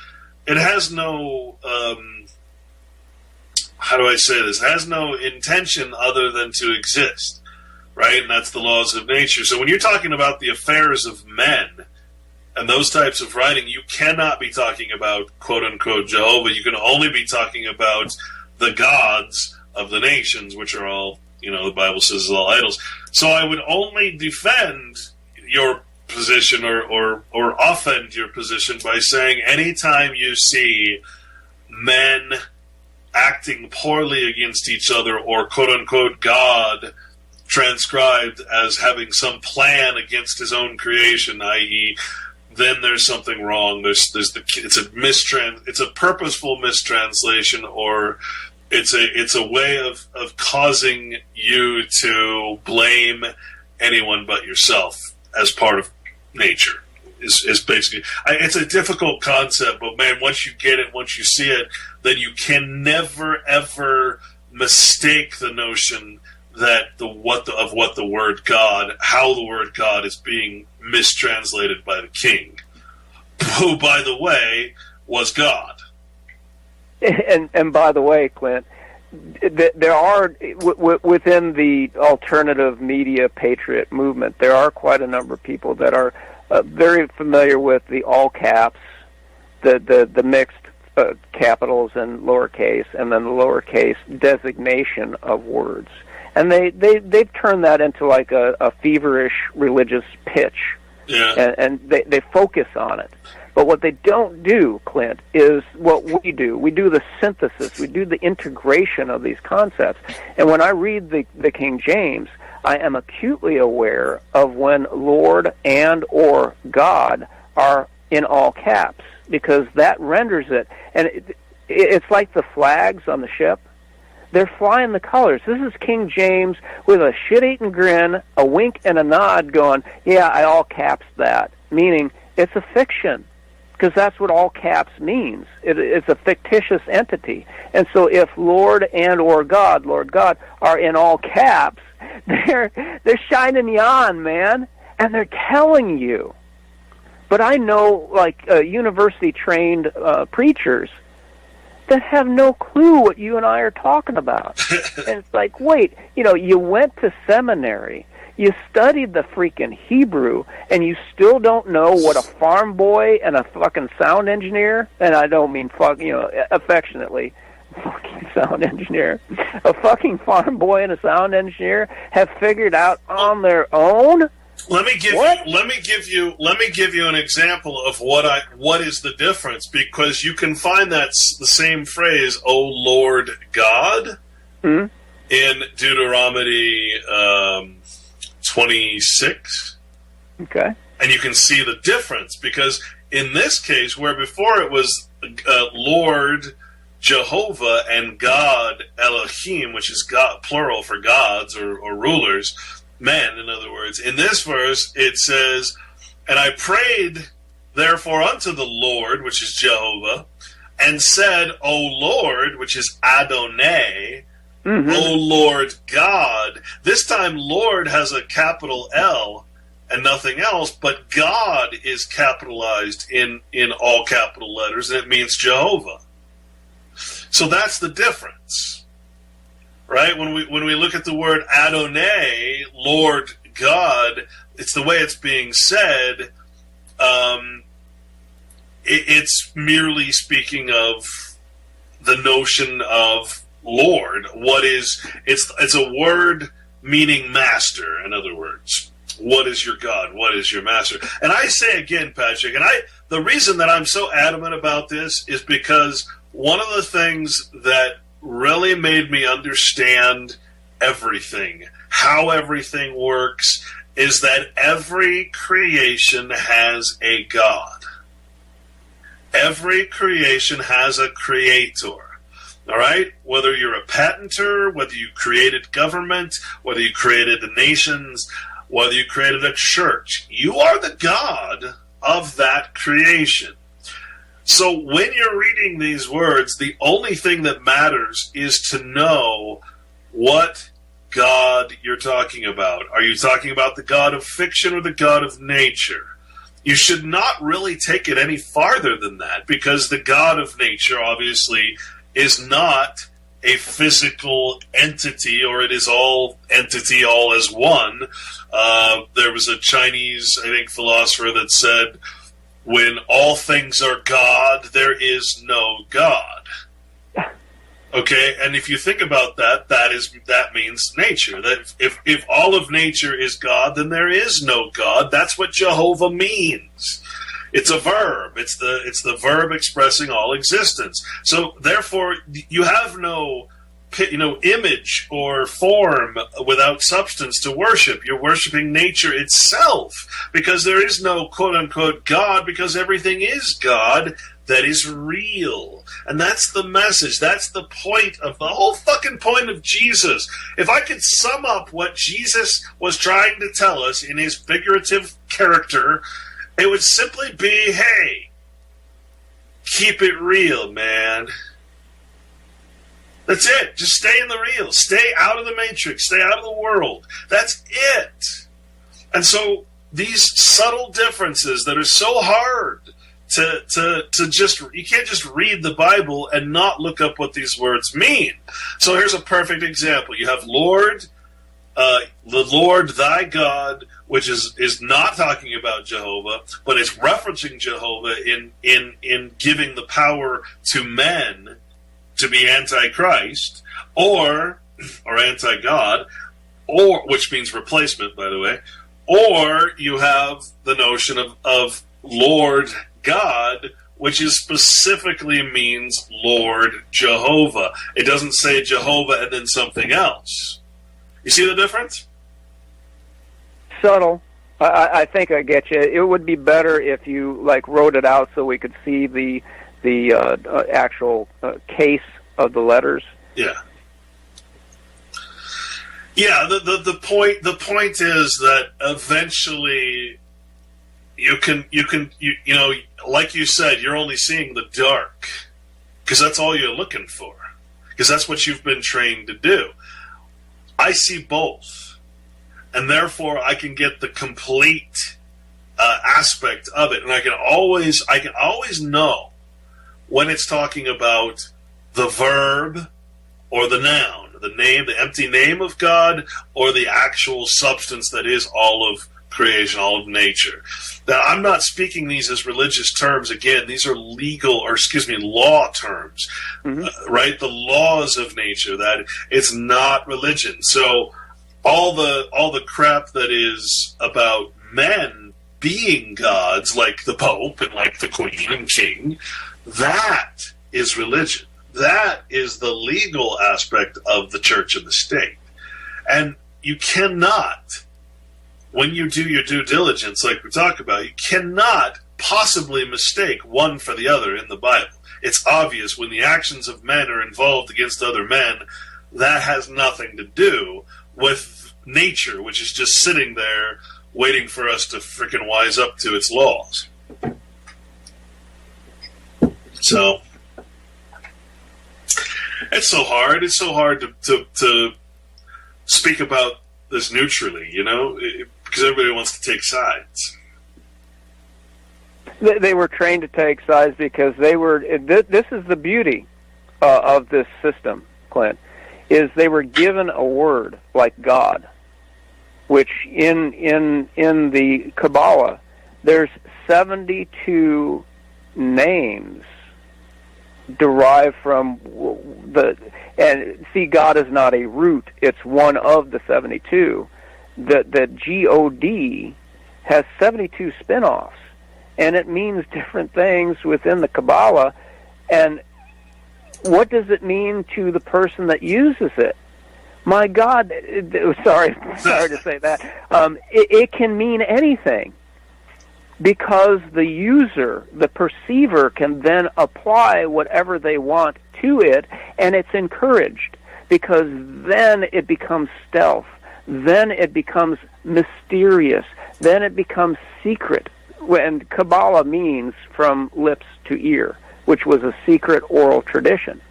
how do I say this? It has no intention other than to exist, right? And that's the laws of nature. So when you're talking about the affairs of men and those types of writing, you cannot be talking about quote-unquote Jehovah. You can only be talking about the gods of the nations, which are all, the Bible says is all idols. So I would only defend your position or offend your position by saying anytime you see men acting poorly against each other, or quote-unquote God transcribed as having some plan against his own creation, i.e., then there's something wrong. It's a purposeful mistranslation, or it's a way of causing you to blame anyone but yourself as part of nature. Is basically, it's a difficult concept, but man, once you get it, once you see it, then you can never ever mistake the notion that how the word God is being mistranslated by the king, who, by the way, was God. And by the way, Clint, there are within the alternative media patriot movement, there are quite a number of people that are very familiar with the all caps, the mixed capitals and lowercase, and then the lowercase designation of words. And they've turned that into like a feverish religious pitch. Yeah. And they focus on it. But what they don't do, Clint, is what we do. We do the synthesis. We do the integration of these concepts. And when I read the King James, I am acutely aware of when Lord and or God are in all caps, because that renders it. And it's like the flags on the ship. They're flying the colors. This is King James with a shit-eating grin, a wink and a nod going, yeah, I all caps that, meaning it's a fiction, because that's what all caps means. It's a fictitious entity. And so if Lord and or God, Lord God, are in all caps, they're shining you on, man, and they're telling you. But I know, like, university-trained preachers that have no clue what you and I are talking about. And it's like, wait, you went to seminary, you studied the freaking Hebrew, and you still don't know what a farm boy and a fucking sound engineer, and I don't mean affectionately, fucking sound engineer, a fucking farm boy and a sound engineer have figured out on their own? Let me give you an example of what is the difference, because you can find the same phrase, "O Lord God," in Deuteronomy 26. Okay, and you can see the difference, because in this case, where before it was Lord Jehovah and God Elohim, which is God plural for gods or rulers. Men, in other words. In this verse, it says, "And I prayed, therefore, unto the Lord," which is Jehovah, "and said, O Lord," which is Adonai, "O Lord God." This time, Lord has a capital L and nothing else, but God is capitalized in all capital letters, and it means Jehovah. So that's the difference. Right? When we look at the word Adonai, Lord God, it's the way it's being said. It's merely speaking of the notion of Lord. It's a word meaning master, in other words. What is your God? What is your master? And I say again, Patrick, the reason that I'm so adamant about this is because one of the things that really made me understand everything, how everything works, is that every creation has a God. Every creation has a creator. All right? Whether you're a patenter, whether you created government, whether you created the nations, whether you created a church, you are the God of that creation. So when you're reading these words, the only thing that matters is to know what God you're talking about. Are you talking about the God of fiction or the God of nature? You should not really take it any farther than that, because the God of nature, obviously, is not a physical entity, or it is all entity, all as one. There was a Chinese, I think, philosopher that said, when all things are God, there is no God. Okay, and if you think about that, that means nature. That if all of nature is God, then there is no God. That's what Jehovah means. It's a verb. It's the verb expressing all existence. So therefore, you have no image or form without substance to worship. You're worshiping nature itself, because there is no quote unquote God, because everything is God that is real. And that's the message. That's the point of the whole fucking point of Jesus. If I could sum up what Jesus was trying to tell us in his figurative character, it would simply be, hey, keep it real, man. That's it. Just stay in the real. Stay out of the matrix. Stay out of the world. That's it. And so these subtle differences that are so hard to just, you can't just read the Bible and not look up what these words mean. So here's a perfect example. You have Lord, the Lord thy God, which is not talking about Jehovah, but it's referencing Jehovah in giving the power to men to be anti-Christ or anti-God, or which means replacement, by the way. Or you have the notion of Lord God, which is specifically means Lord Jehovah. It doesn't say Jehovah and then something else. You see the difference? Subtle. I think I get you. It would be better if you wrote it out so we could see the actual case of the letters. Yeah. Yeah. The point is that eventually you can like you said, you're only seeing the dark because that's all you're looking for, because that's what you've been trained to do. I see both, and therefore I can get the complete aspect of it, and I can always know when it's talking about the verb or the noun, the name, the empty name of God, or the actual substance that is all of creation, all of nature. Now, I'm not speaking these as religious terms. Again, these are law terms, right? The laws of nature. That it's not religion. So all the crap that is about men being gods, like the Pope and like the Queen and King, that is religion. That is the legal aspect of the church and the state. And you cannot, when you do your due diligence, like we talk about, you cannot possibly mistake one for the other in the Bible. It's obvious when the actions of men are involved against other men, that has nothing to do with nature, which is just sitting there waiting for us to frickin' wise up to its laws. So it's so hard. It's so hard to speak about this neutrally, because everybody wants to take sides. They were trained to take sides because they were. This is the beauty of this system, Clint, is they were given a word like God, which in the Kabbalah there's 72 names derived from God is not a root, it's one of the 72. The God has 72 spin-offs, and it means different things within the Kabbalah. And what does it mean to the person that uses it? My God, sorry to say that. It can mean anything, because the user, the perceiver, can then apply whatever they want to it, and it's encouraged, because then it becomes stealth, then it becomes mysterious, then it becomes secret. When Kabbalah means from lips to ear, which was a secret oral tradition.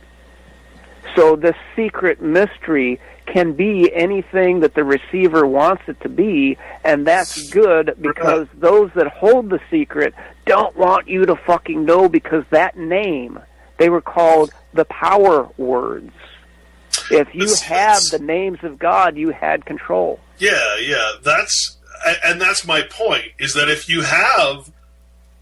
So this secret mystery can be anything that the receiver wants it to be, and that's good, because those that hold the secret don't want you to fucking know, because that name, they were called the power words. If you had the names of God, you had control. Yeah, that's my point, is that if you have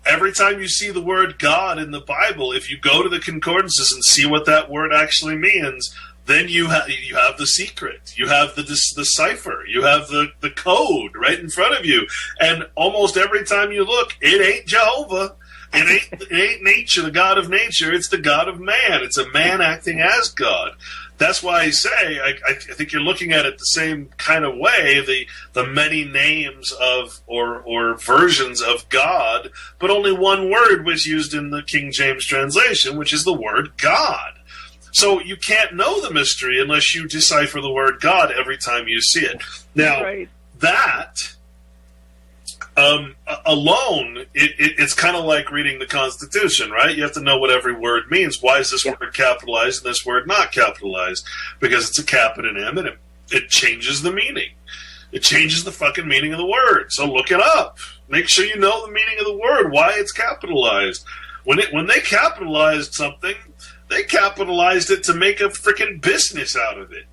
every time you see the word God in the Bible, if you go to the concordances and see what that word actually means, then you have the secret, you have the cipher, you have the code right in front of you, and almost every time you look, it ain't Jehovah, it ain't nature, the God of nature. It's the God of man. It's a man acting as God. That's why I say I think you're looking at it the same kind of way. The many names of or versions of God, but only one word was used in the King James translation, which is the word God. So you can't know the mystery unless you decipher the word God every time you see it. Now, that alone, it's kind of like reading the Constitution, right? You have to know what every word means. Why is this word capitalized and this word not capitalized? Because it's a cap and an M, and it changes the meaning. It changes the fucking meaning of the word. So look it up. Make sure you know the meaning of the word, why it's capitalized. When they capitalized something, they capitalized it to make a freaking business out of it.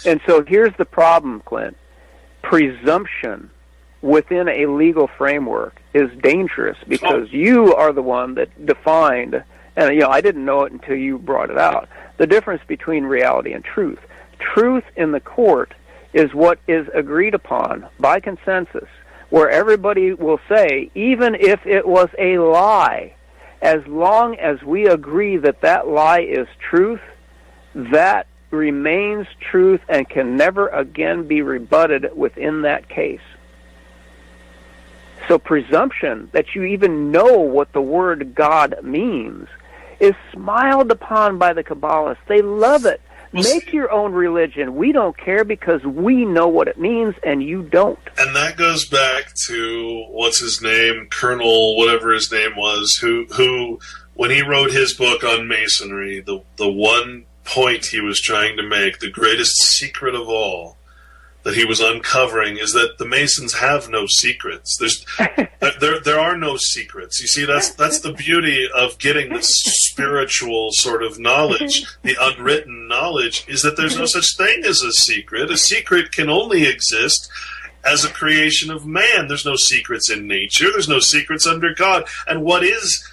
And so here's the problem, Clint. Presumption within a legal framework is dangerous because you are the one that defined, and I didn't know it until you brought it out, the difference between reality and truth. Truth in the court is what is agreed upon by consensus, where everybody will say, even if it was a lie, as long as we agree that that lie is truth, that remains truth and can never again be rebutted within that case. So presumption that you even know what the word God means is smiled upon by the Kabbalists. They love it. Make your own religion. We don't care because we know what it means and you don't. And that goes back to, what's his name, Colonel, whatever his name was, who when he wrote his book on Masonry, the one point he was trying to make, the greatest secret of all, that he was uncovering is that the Masons have no secrets. There are no secrets. You see, that's the beauty of getting this spiritual sort of knowledge, the unwritten knowledge, is that there's no such thing as a secret. A secret can only exist as a creation of man. There's no secrets in nature. There's no secrets under God. And what is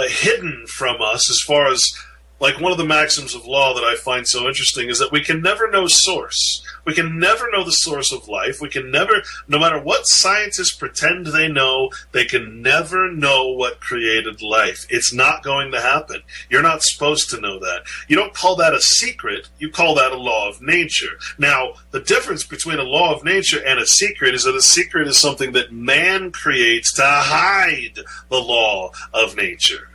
hidden from us, as far as, like, one of the maxims of law that I find so interesting is that we can never know source. We can never know the source of life. We can never, no matter what scientists pretend they know, they can never know what created life. It's not going to happen. You're not supposed to know that. You don't call that a secret. You call that a law of nature. Now, the difference between a law of nature and a secret is that a secret is something that man creates to hide the law of nature.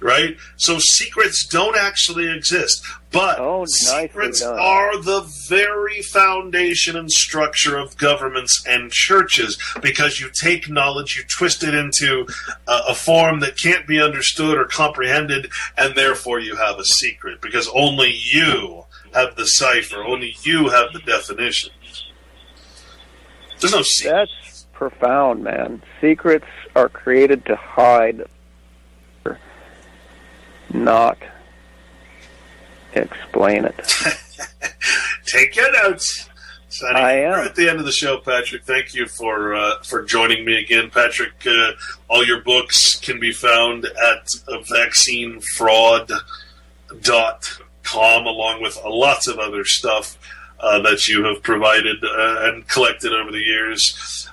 Right? So secrets don't actually exist. But secrets are the very foundation and structure of governments and churches, because you take knowledge, you twist it into a form that can't be understood or comprehended, and therefore you have a secret, because only you have the cipher, only you have the definition. There's no secret. That's profound, man. Secrets are created to hide, not explain it. Take your notes, Sonny. I am. We're at the end of the show, Patrick. Thank you for joining me again. Patrick, all your books can be found at vaccinefraud.com, along with lots of other stuff that you have provided and collected over the years.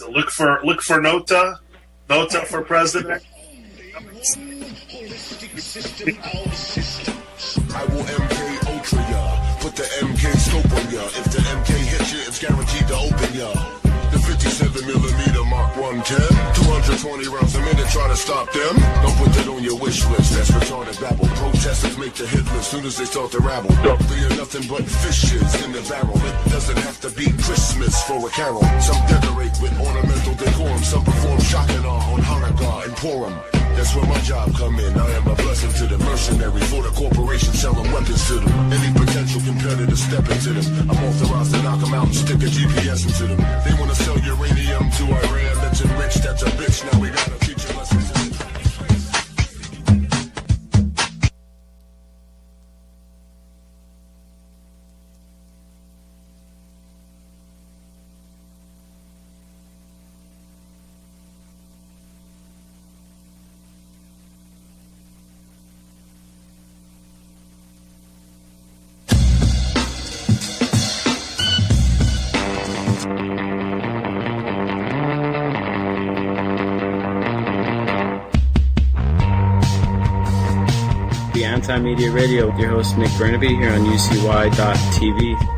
Look for Nota for president. I will MK Ultra ya, put the MK scope on ya. If the MK hits you, it's guaranteed to open ya. The 57mm Mark 110, 220 rounds a minute, try to stop them. Don't put that on your wish list, that's retarded babble. Protesters make the hit list soon as they start to rabble. They are nothing but fishes in the barrel. It doesn't have to be Christmas for a carol. Some decorate with ornamental decorum, some perform shock and awe on Hanukkah and Purim. That's where my job come in. I am a blessing to the mercenary, for the corporation selling weapons to them. Any potential competitor step into them. I'm authorized to knock them out and stick a GPS into them. They want to sell uranium to Iran that's enriched. That's a bitch. Now we gotta teach a lesson. to Anti-Media Radio with your host Nick Burnaby here on UCY.tv.